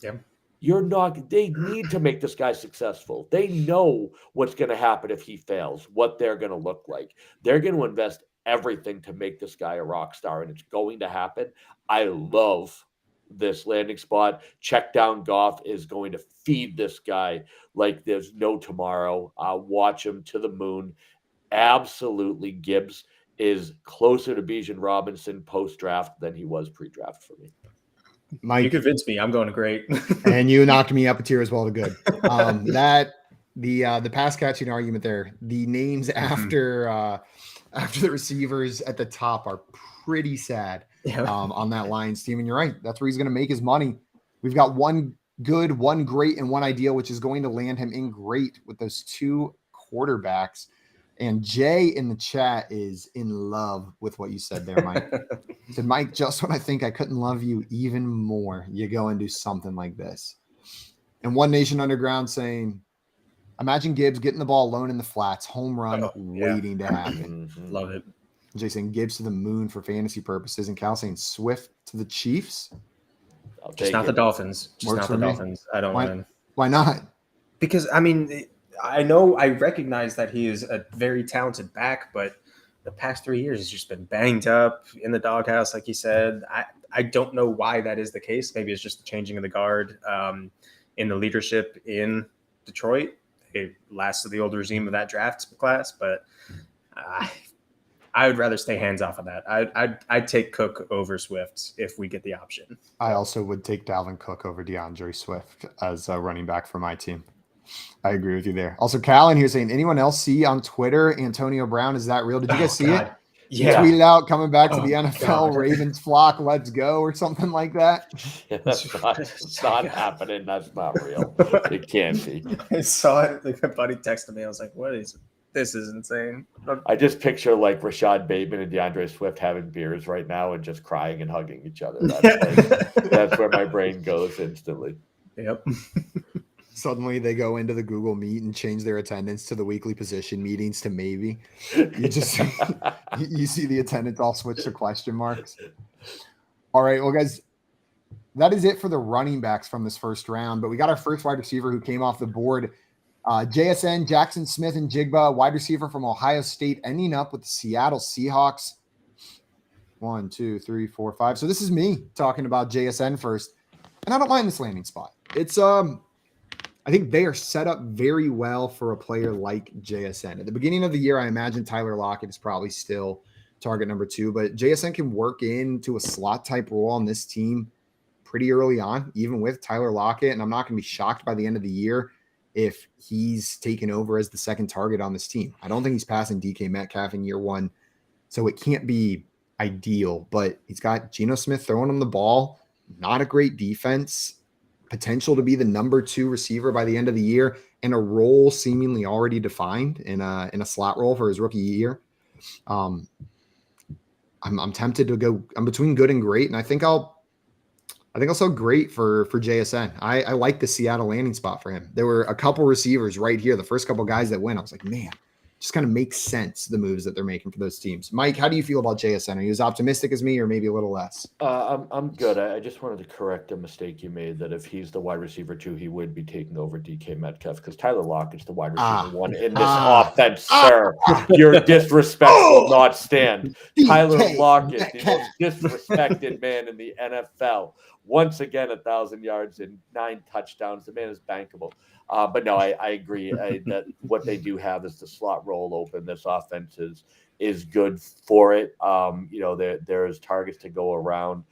Yeah. They need to make this guy successful. They know what's going to happen if he fails, what they're going to look like. They're going to invest everything to make this guy a rock star, and it's going to happen. I love this landing spot. Check down Goff is going to feed this guy like there's no tomorrow. Watch him to the moon. Absolutely. Gibbs is closer to Bijan Robinson post-draft than he was pre-draft for me. Mike, you convinced me. I'm going to great. And you knocked me up a tier as well to good. The pass catching argument there, the names after the receivers at the top are pretty sad on that Lions team. And you're right. That's where he's going to make his money. We've got one good, one great, and one ideal, which is going to land him in great with those 2 quarterbacks. And Jay in the chat is in love with what you said there, Mike. He said, Mike, just when I think I couldn't love you even more, you go and do something like this. And One Nation Underground saying, imagine Gibbs getting the ball alone in the flats, home run, waiting to happen. Love it. Jay saying Gibbs to the moon for fantasy purposes, and Cal saying Swift to the Chiefs. Just not the Dolphins. Just not the Dolphins. I don't mind. Why not? Because, I mean, I recognize that he is a very talented back, but the past 3 years has just been banged up in the doghouse, like you said. I don't know why that is the case. Maybe it's just the changing of the guard in the leadership in Detroit. It lasted the old regime of that draft class, but I would rather stay hands off of that. I'd take Cook over Swift if we get the option. I also would take Dalvin Cook over DeAndre Swift as a running back for my team. I agree with you there. Also, Callan here saying, anyone else see on Twitter Antonio Brown? Is that real? Did you guys see it? Yeah. He tweeted out coming back to the NFL, Ravens flock, let's go, or something like that. Yeah, it's not happening. That's not real. It can't be. I saw it. Like, a buddy texted me. I was like, what is this? Is insane. I just picture like Rashad Bateman and DeAndre Swift having beers right now and just crying and hugging each other. That's where my brain goes instantly. Yep. Suddenly they go into the Google Meet and change their attendance to the weekly position meetings to maybe. You just you see the attendance all switch to question marks. All right, well, guys, that is it for the running backs from this first round. But we got our first wide receiver who came off the board. JSN, Jackson Smith and Jigba, wide receiver from Ohio State, ending up with the Seattle Seahawks. 1, 2, 3, 4, 5. So this is me talking about JSN first. And I don't mind this landing spot. It's I think they are set up very well for a player like JSN. At the beginning of the year, I imagine Tyler Lockett is probably still target number 2, but JSN can work into a slot type role on this team pretty early on, even with Tyler Lockett. And I'm not going to be shocked by the end of the year if he's taken over as the second target on this team. I don't think he's passing DK Metcalf in year 1, so it can't be ideal, but he's got Geno Smith throwing him the ball, not a great defense, potential to be the number 2 receiver by the end of the year, and a role seemingly already defined in a slot role for his rookie year. I'm tempted to go. I'm between good and great, and I think I'll sell great for JSN. I like the Seattle landing spot for him. There were a couple receivers right here, the first couple guys that went. I was like, man, just kind of makes sense, the moves that they're making for those teams. Mike, how do you feel about JSN? Are you as optimistic as me or maybe a little less? I'm good. I just wanted to correct a mistake you made, that if he's the wide receiver 2, he would be taking over DK Metcalf, because Tyler Lockett's the wide receiver 1 in this offense, sir. Your disrespect will not stand. Tyler Lockett, the most disrespected man in the NFL. Once again, 1,000 yards and 9 touchdowns. The man is bankable. But no, I agree that what they do have is the slot roll open. This offense is good for it. There's targets to go around,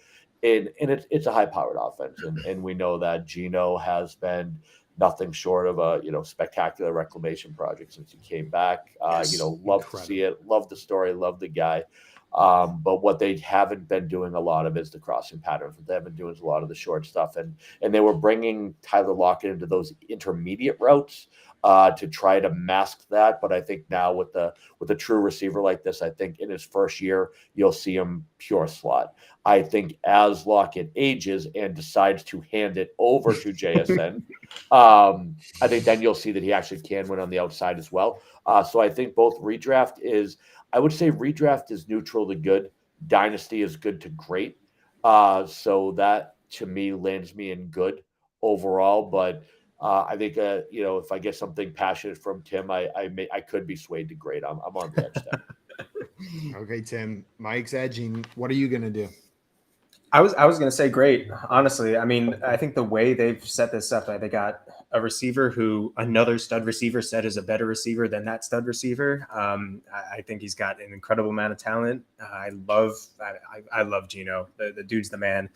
and it's a high-powered offense, and we know that Geno has been nothing short of a spectacular reclamation project since he came back. Love to see it, love the story, love the guy. But what they haven't been doing a lot of is the crossing patterns. What they have been doing is a lot of the short stuff, and they were bringing Tyler Lockett into those intermediate routes to try to mask that. But I think now with a true receiver like this, I think in his first year you'll see him pure slot. I think as Lockett ages and decides to hand it over to JSN, I think then you'll see that he actually can win on the outside as well. So I think both I would say redraft is neutral to good. Dynasty is good to great. So that to me lands me in good overall. But I think if I get something passionate from Tim, I could be swayed to great. I'm on the edge there. Okay, Tim. Mike's edging. What are you gonna do? I was going to say great. Honestly, I mean, I think the way they've set this up, they got a receiver who another stud receiver said is a better receiver than that stud receiver. I think he's got an incredible amount of talent. I love Geno. The dude's the man.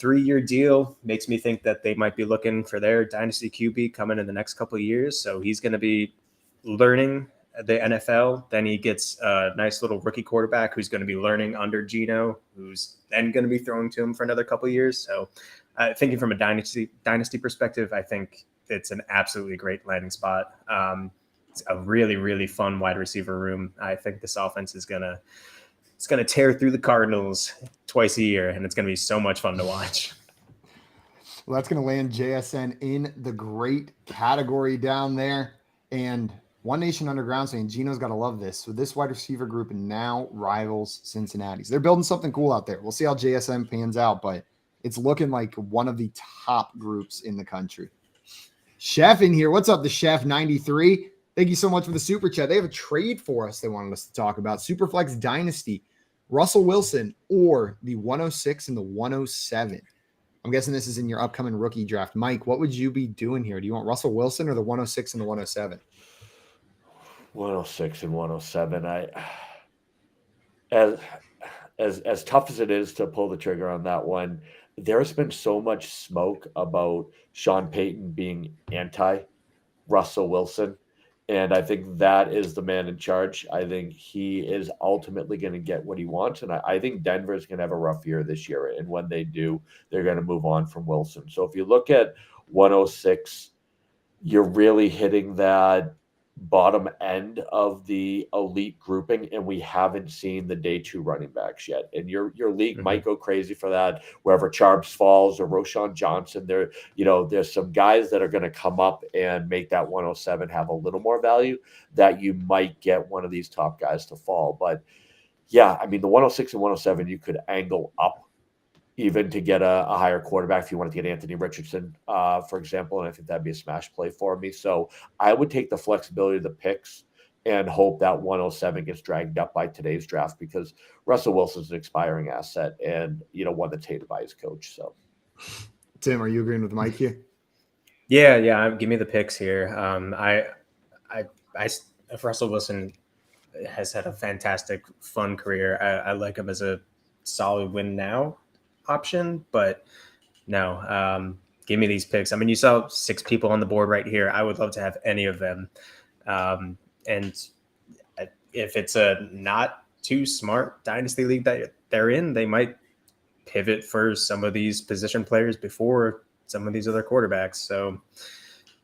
3-year deal makes me think that they might be looking for their dynasty QB coming in the next couple of years. So he's going to be learning the NFL. Then he gets a nice little rookie quarterback who's going to be learning under Geno, who's then going to be throwing to him for another couple of years. So thinking from a dynasty perspective, I think it's an absolutely great landing spot. It's a really, really fun wide receiver room. I think this offense is going to tear through the Cardinals twice a year, and it's going to be so much fun to watch. Well, that's going to land JSN in the great category down there. And One Nation Underground saying Geno's got to love this. So this wide receiver group now rivals Cincinnati's. They're building something cool out there. We'll see how JSN pans out, but it's looking like one of the top groups in the country. Chef in here. What's up, the Chef 93? Thank you so much for the super chat. They have a trade for us they wanted us to talk about. Superflex Dynasty, Russell Wilson, or the 106 and the 107. I'm guessing this is in your upcoming rookie draft. Mike, what would you be doing here? Do you want Russell Wilson or the 106 and the 107? 106 and 107. As tough as it is to pull the trigger on that one, there's been so much smoke about Sean Payton being anti Russell Wilson. And I think that is the man in charge. I think he is ultimately going to get what he wants. And I think Denver is going to have a rough year this year. And when they do, they're going to move on from Wilson. So if you look at 106, you're really hitting that bottom end of the elite grouping, and we haven't seen the day 2 running backs yet. And your league might go crazy for that, wherever Charles falls or Roschon Johnson. There's some guys that are going to come up and make that 107 have a little more value, that you might get one of these top guys to fall. But yeah, I mean, the 106 and 107, you could angle up even to get a higher quarterback if you wanted to get Anthony Richardson, for example. And I think that'd be a smash play for me. So I would take the flexibility of the picks and hope that 107 gets dragged up by today's draft, because Russell Wilson's an expiring asset and, one that's hated by his coach. So, Tim, are you agreeing with Mike here? Yeah. Give me the picks here. If Russell Wilson has had a fantastic, fun career, I like him as a solid win now option, but no, give me these picks. I mean, you saw 6 people on the board right here. I would love to have any of them. And if it's a not too smart dynasty league that they're in, they might pivot for some of these position players before some of these other quarterbacks. So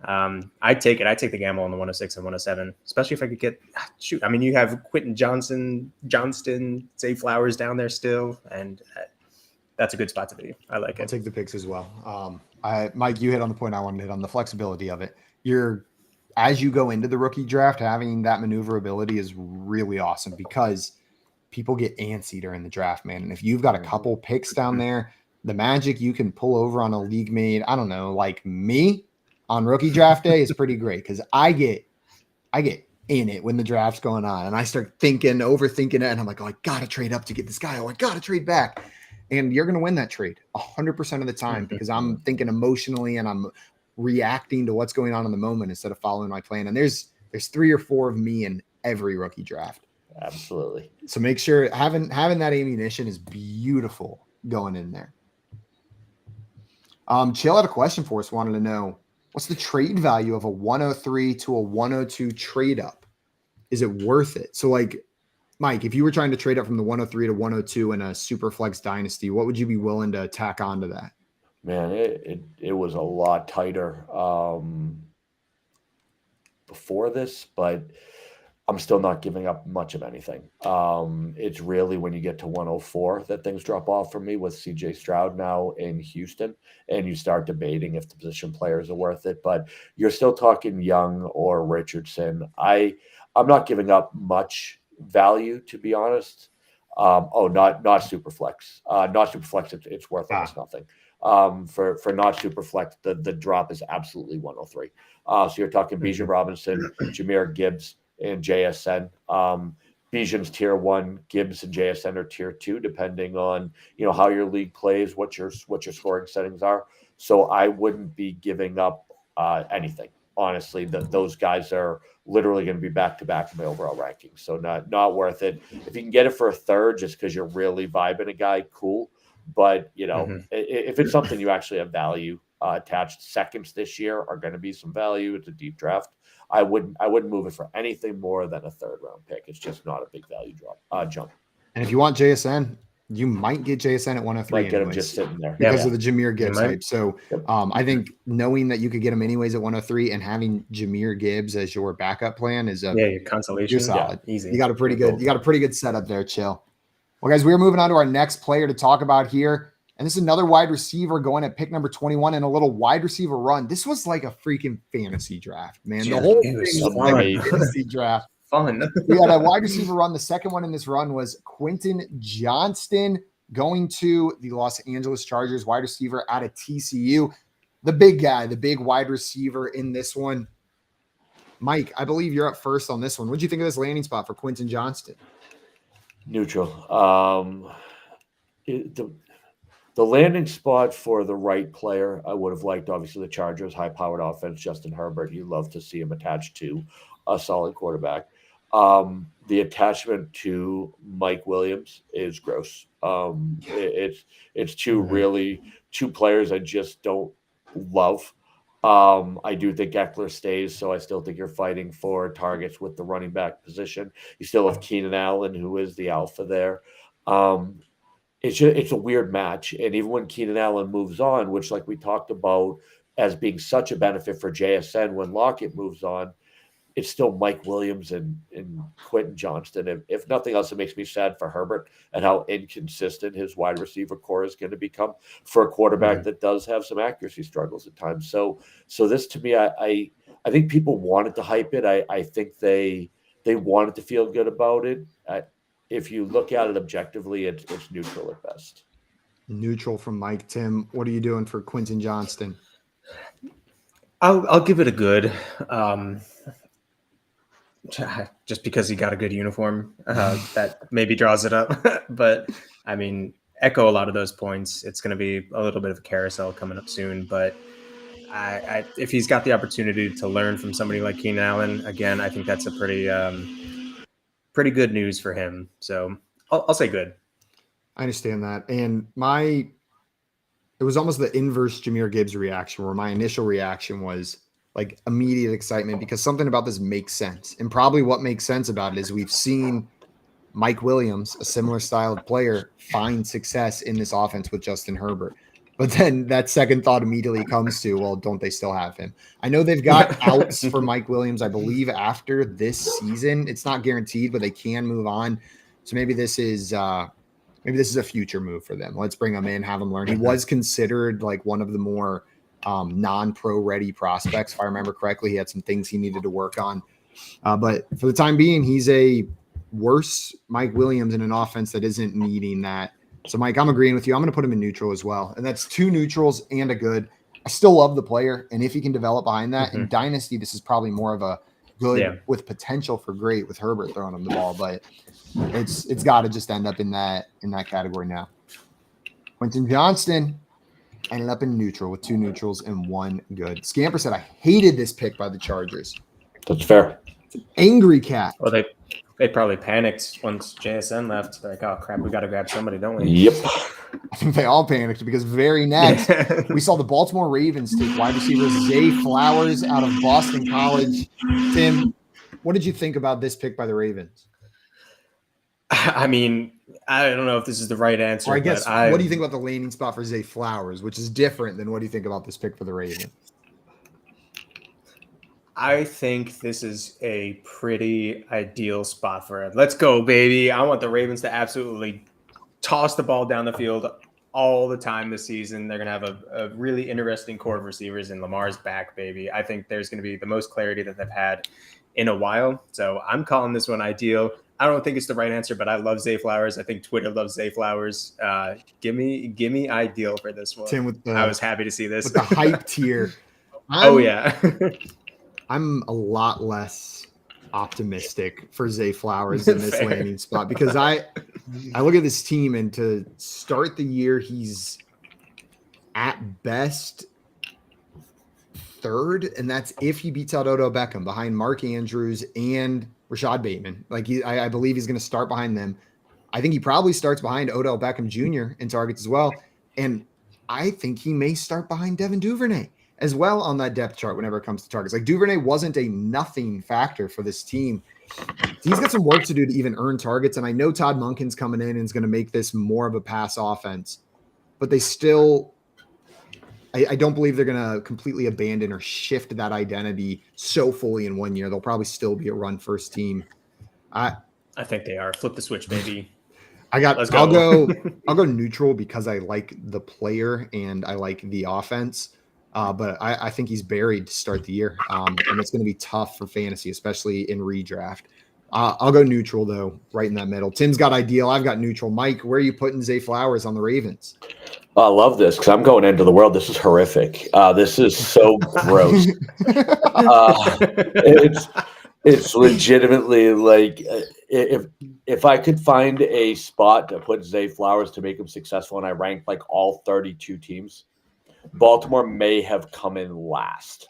I take it. I take the gamble on the 106 and 107, especially if I could get you have Quentin Johnston, Zay Flowers down there still, and that's a good spot to be. I like it. I'll take the picks as well. Mike, you hit on the point I wanted to hit on, the flexibility of it. as you go into the rookie draft, having that maneuverability is really awesome because people get antsy during the draft, man. And if you've got a couple picks down there, the magic you can pull over on a league mate, I don't know, like me on rookie draft day is pretty great because I get in it when the draft's going on and I start overthinking it. And I'm like, oh, I got to trade up to get this guy. Oh, I got to trade back. And you're going to win that trade 100% of the time because I'm thinking emotionally and I'm reacting to what's going on in the moment instead of following my plan. And there's 3 or 4 of me in every rookie draft. Absolutely. So make sure having that ammunition is beautiful going in there. Chill had a question for us. Wanted to know what's the trade value of a 103 to a 102 trade up? Is it worth it? So like Mike, if you were trying to trade up from the 103 to 102 in a super flex dynasty, what would you be willing to tack onto that? Man, it was a lot tighter before this, but I'm still not giving up much of anything. It's really when you get to 104 that things drop off for me with CJ Stroud now in Houston, and you start debating if the position players are worth it. But you're still talking Young or Richardson. I'm not giving up much value, to be honest. Not super flex. Not super flex. It's worth almost nothing. For not super flex, the drop is absolutely 103. So you're talking Bijan Robinson, Jahmyr Gibbs, and JSN. Bijan's tier 1, Gibbs and JSN are tier 2, depending on how your league plays, what your scoring settings are. So I wouldn't be giving up anything. Honestly, those guys are literally going to be back to back in my overall rankings. So not worth it. If you can get it for a third, just because you're really vibing a guy, cool. But if it's something you actually have value attached, seconds this year are going to be some value. It's a deep draft. I wouldn't move it for anything more than a 3rd round pick. It's just not a big value jump. And if you want JSN, you might get JSN at 103. Might get him just sitting there because of the Jahmyr Gibbs hype. So I think knowing that you could get him anyways at 103 and having Jahmyr Gibbs as your backup plan is your consolation. You're solid. Yeah, easy. You got a pretty good setup there, Chill. Well, guys, we're moving on to our next player to talk about here. And this is another wide receiver going at pick number 21 in a little wide receiver run. This was like a freaking fantasy draft, man. The whole thing was like a fantasy draft. Fun. We had a wide receiver run. The second one in this run was Quentin Johnston going to the Los Angeles Chargers, wide receiver out of TCU. The big guy, the big wide receiver in this one. Mike, I believe you're up first on this one. What did you think of this landing spot for Quentin Johnston? Neutral. The landing spot for the right player, I would have liked, obviously, the Chargers, high-powered offense, Justin Herbert. You'd love to see him attached to a solid quarterback. The attachment to Mike Williams is gross. It's two players I just don't love. I do think Eckler stays, so I still think you're fighting for targets with the running back position. You still have Keenan Allen, who is the alpha there. It's a weird match. And even when Keenan Allen moves on, which like we talked about as being such a benefit for JSN when Lockett moves on, it's still Mike Williams and Quentin Johnston. If nothing else, it makes me sad for Herbert and how inconsistent his wide receiver core is going to become for a quarterback that does have some accuracy struggles at times. So this, to me, I think people wanted to hype it. I think they wanted to feel good about it. If you look at it objectively, it's neutral at best. Neutral from Mike. Tim, what are you doing for Quentin Johnston? I'll give it a good. Just because he got a good uniform, that maybe draws it up. But I mean, echo a lot of those points. It's going to be a little bit of a carousel coming up soon. But if he's got the opportunity to learn from somebody like Keenan Allen, again, I think that's a pretty good news for him. So I'll say good. I understand that. And it was almost the inverse Jahmyr Gibbs reaction, where my initial reaction was like immediate excitement because something about this makes sense. And probably what makes sense about it is we've seen Mike Williams, a similar style of player, find success in this offense with Justin Herbert. But then that second thought immediately comes to, well, don't they still have him? I know they've got outs for Mike Williams, I believe, after this season. It's not guaranteed, but they can move on. So maybe this is a future move for them. Let's bring him in, have him learn. He was considered like one of the more non-pro ready prospects. If I remember correctly, he had some things he needed to work on. But for the time being, he's a worse Mike Williams in an offense that isn't needing that. So, Mike, I'm agreeing with you. I'm going to put him in neutral as well. And that's 2 neutrals and a good. I still love the player. And if he can develop behind that, in Dynasty, this is probably more of a good with potential for great with Herbert throwing him the ball. But it's got to just end up in that category now. Quentin Johnston ended up in neutral with 2 neutrals and 1 good. Scamper said, I hated this pick by the Chargers. That's fair. It's an angry cat. Well, they probably panicked once JSN left. They're like, oh, crap, we got to grab somebody, don't we? Yep. I think they all panicked because very next, we saw the Baltimore Ravens take wide receiver Zay Flowers out of Boston College. Tim, what did you think about this pick by the Ravens? I mean, I don't know if this is the right answer. Or I guess, what do you think about the landing spot for Zay Flowers, which is different than what do you think about this pick for the Ravens? I think this is a pretty ideal spot for it. Let's go, baby. I want the Ravens to absolutely toss the ball down the field all the time this season. They're going to have a really interesting core of receivers, and Lamar's back, baby. I think there's going to be the most clarity that they've had in a while. So I'm calling this one ideal. I don't think it's the right answer, but I love Zay Flowers. I think Twitter loves Zay Flowers. Give me ideal for this one. Tim, I was happy to see this. With the hype tier. Yeah. I'm a lot less optimistic for Zay Flowers in this landing spot because I look at this team, and to start the year, he's at best 3rd, and that's if he beats out Odell Beckham behind Mark Andrews and Rashad Bateman. Like I believe he's going to start behind them. I think he probably starts behind Odell Beckham Jr. in targets as well, and I think he may start behind Devin Duvernay as well on that depth chart whenever it comes to targets. Like Duvernay wasn't a nothing factor for this team. He's got some work to do to even earn targets. And I know Todd Monken's coming in and is going to make this more of a pass offense, but they still, I don't believe they're going to completely abandon or shift that identity so fully in 1 year. They'll probably still be a run first team. I think they are. Flip the switch, baby. I'll go neutral because I like the player and I like the offense. But I think he's buried to start the year, and it's going to be tough for fantasy, especially in redraft. I'll go neutral, though, right in that middle. Tim's got ideal. I've got neutral. Mike, where are you putting Zay Flowers on the Ravens? I love this because I'm going into the world. This is horrific. This is so gross. It's legitimately like if I could find a spot to put Zay Flowers to make him successful, and I ranked like all 32 teams, Baltimore may have come in last.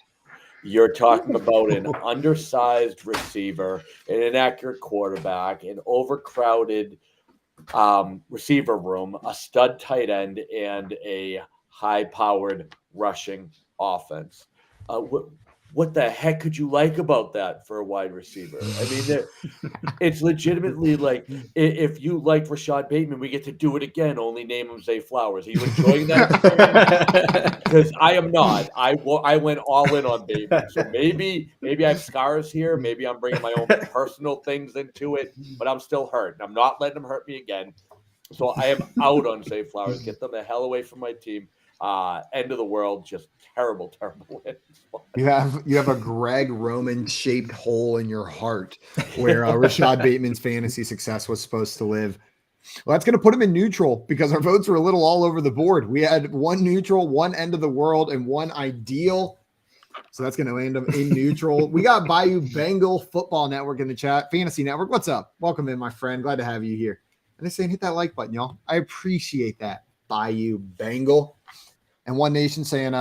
You're talking about an undersized receiver, an inaccurate quarterback, an overcrowded receiver room, a stud tight end, and a high-powered rushing offense. What the heck could you like about that for a wide receiver? I mean, it's legitimately like if you liked Rashad Bateman, we get to do it again. Only name him Zay Flowers. Are you enjoying that? Because I am not. I went all in on Bateman. So maybe I have scars here. Maybe I'm bringing my own personal things into it, but I'm still hurt. I'm not letting them hurt me again. So I am out on Zay Flowers. Get them the hell away from my team. End of the world, just terrible win. You have a Greg Roman shaped hole in your heart where Rashad Bateman's fantasy success was supposed to live. Well, that's going to put him in neutral because our votes were a little all over the board. We had 1 neutral, 1 end of the world, and 1 ideal. So that's going to land him in neutral. We got Bayou Bengal Football Network in the chat. Fantasy Network, what's up? Welcome in, my friend. Glad to have you here. And they're saying hit that like button, y'all. I appreciate that. Bayou Bengal. And One Nation saying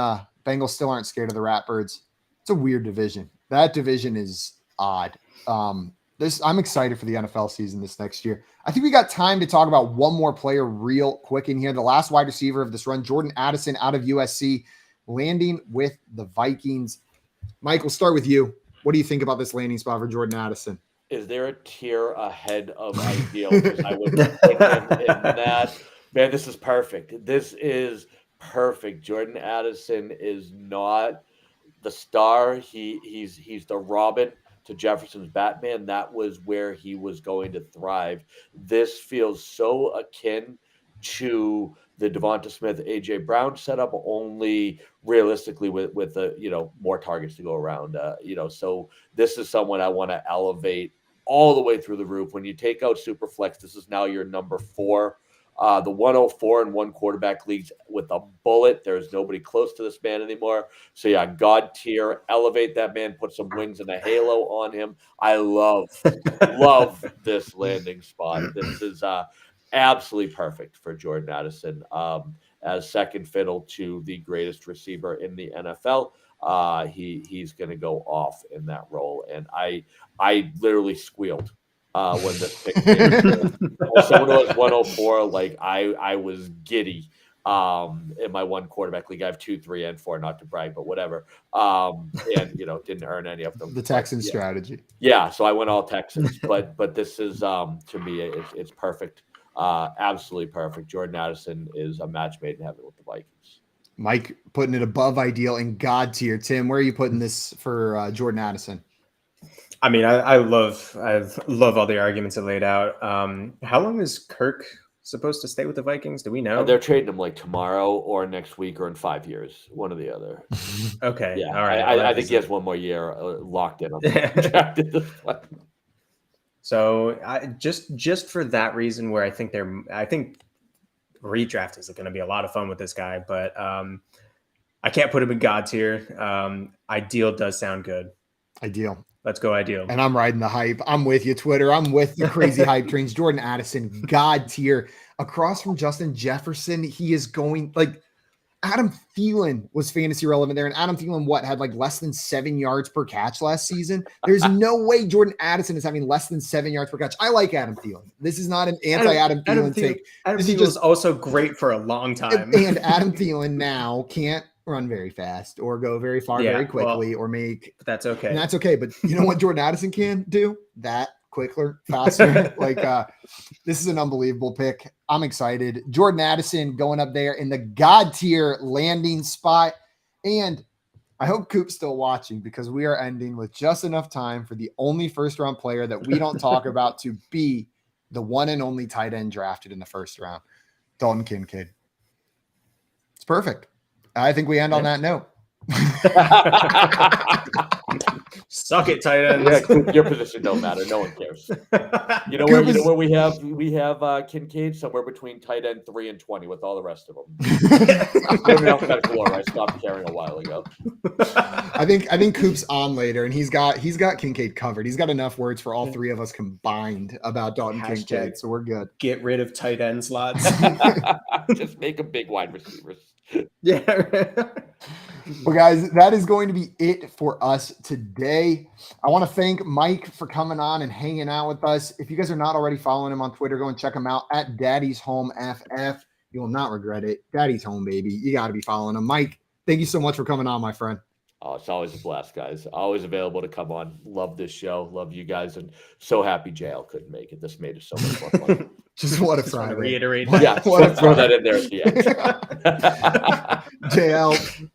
Bengals still aren't scared of the Ratbirds. It's a weird division. That division is odd. I'm excited for the NFL season this next year. I think we got time to talk about one more player real quick in here. The last wide receiver of this run, Jordan Addison out of USC, landing with the Vikings. Mike, we'll start with you. What do you think about this landing spot for Jordan Addison? Is there a tier ahead of ideal? I would put him in that. Man, this is perfect. This is perfect. Jordan Addison is not the star. He's the Robin to Jefferson's Batman. That was where he was going to thrive. This feels so akin to the Devonta Smith, AJ Brown setup, only realistically with more targets to go around. So this is someone I want to elevate all the way through the roof. When you take out Superflex, this is now your number 4. The 104 and 1 quarterback leagues with a bullet. There's nobody close to this man anymore. So yeah, God tier, elevate that man, put some wings and a halo on him. I love this landing spot. This is absolutely perfect for Jordan Addison as second fiddle to the greatest receiver in the NFL. He's going to go off in that role, and I literally squealed when this pick came. Someone who was 104, like I was giddy in my 1 quarterback league. I have 2, 3, and 4, not to brag, but whatever. And didn't earn any of them. The Texan strategy. Yeah, so I went all Texans, but this is to me it's perfect. Absolutely perfect. Jordan Addison is a match made in heaven with the Vikings. Mike putting it above ideal in God tier. Tim, where are you putting this for Jordan Addison? I mean, I love all the arguments it laid out. How long is Kirk supposed to stay with the Vikings? Do we know? They're trading him like tomorrow or next week or in 5 years, one or the other. Okay, yeah, all right. I think he has 1 more year locked in on the contract at this point. So just for that reason, where I think redraft is going to be a lot of fun with this guy, but I can't put him in God tier. Ideal does sound good. Ideal. Let's go ideal. And I'm riding the hype. I'm with you, Twitter. I'm with the crazy hype trains. Jordan Addison, God tier. Across from Justin Jefferson, he is going like Adam Thielen was fantasy relevant there. And Adam Thielen, had like less than 7 yards per catch last season? There's no way Jordan Addison is having less than 7 yards per catch. I like Adam Thielen. This is not an anti-Adam Thielen take. Adam Thielen was also great for a long time. And Adam Thielen now can't run very fast or go very far very quickly or make. But that's okay. And that's okay. But you know what Jordan Addison can do? That quicker, faster. This is an unbelievable pick. I'm excited. Jordan Addison going up there in the God tier landing spot. And I hope Coop's still watching, because we are ending with just enough time for the only first round player that we don't talk about to be the one and only tight end drafted in the first round, Dalton Kincaid. It's perfect. I think we end on that note. Suck it, tight ends. Yeah, your position don't matter. No one cares. You know where we have Kincaid somewhere between tight end 3 and 20 with all the rest of them. I stopped caring a while ago. I think Coop's on later, and he's got Kincaid covered. He's got enough words for all 3 of us combined about Dalton Kincaid, so we're good. Get rid of tight end slots. Just make them big wide receivers. Yeah. Well, guys, that is going to be it for us today. I want to thank Mike for coming on and hanging out with us. If you guys are not already following him on Twitter, go and check him out at DaddysHomeFF. You will not regret it. Daddy's home, baby. You got to be following him. Mike, thank you so much for coming on, my friend. Oh, it's always a blast, guys. Always available to come on. Love this show. Love you guys. And so happy JL couldn't make it. This made it so much more fun. Just what a Friday. Reiterate. Yeah, throw that in there at the end. JL,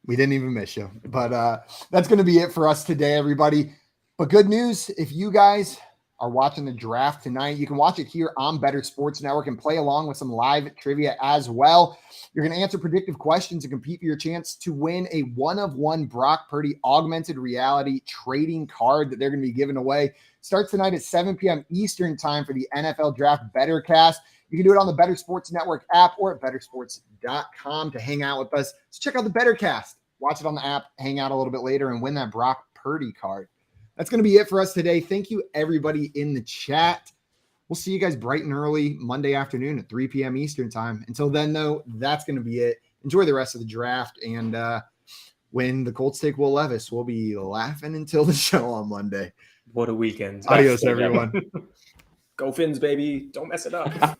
we didn't even miss you. But that's going to be it for us today, everybody. But good news, if you guys are watching the draft tonight, you can watch it here on Better Sports Network and play along with some live trivia as well. You're going to answer predictive questions and compete for your chance to win a 1-of-1 Brock Purdy augmented reality trading card that they're going to be giving away. Starts tonight at 7 p.m. Eastern time for the NFL Draft Bettercast. You can do it on the Better Sports Network app or at bettersports.com to hang out with us. So check out the Bettercast. Watch it on the app, hang out a little bit later, and win that Brock Purdy card. That's going to be it for us today. Thank you, everybody in the chat. We'll see you guys bright and early Monday afternoon at 3 p.m. Eastern time. Until then, though, that's going to be it. Enjoy the rest of the draft. And when the Colts take Will Levis, we'll be laughing until the show on Monday. What a weekend. Adios, everyone. Go Fins, baby. Don't mess it up.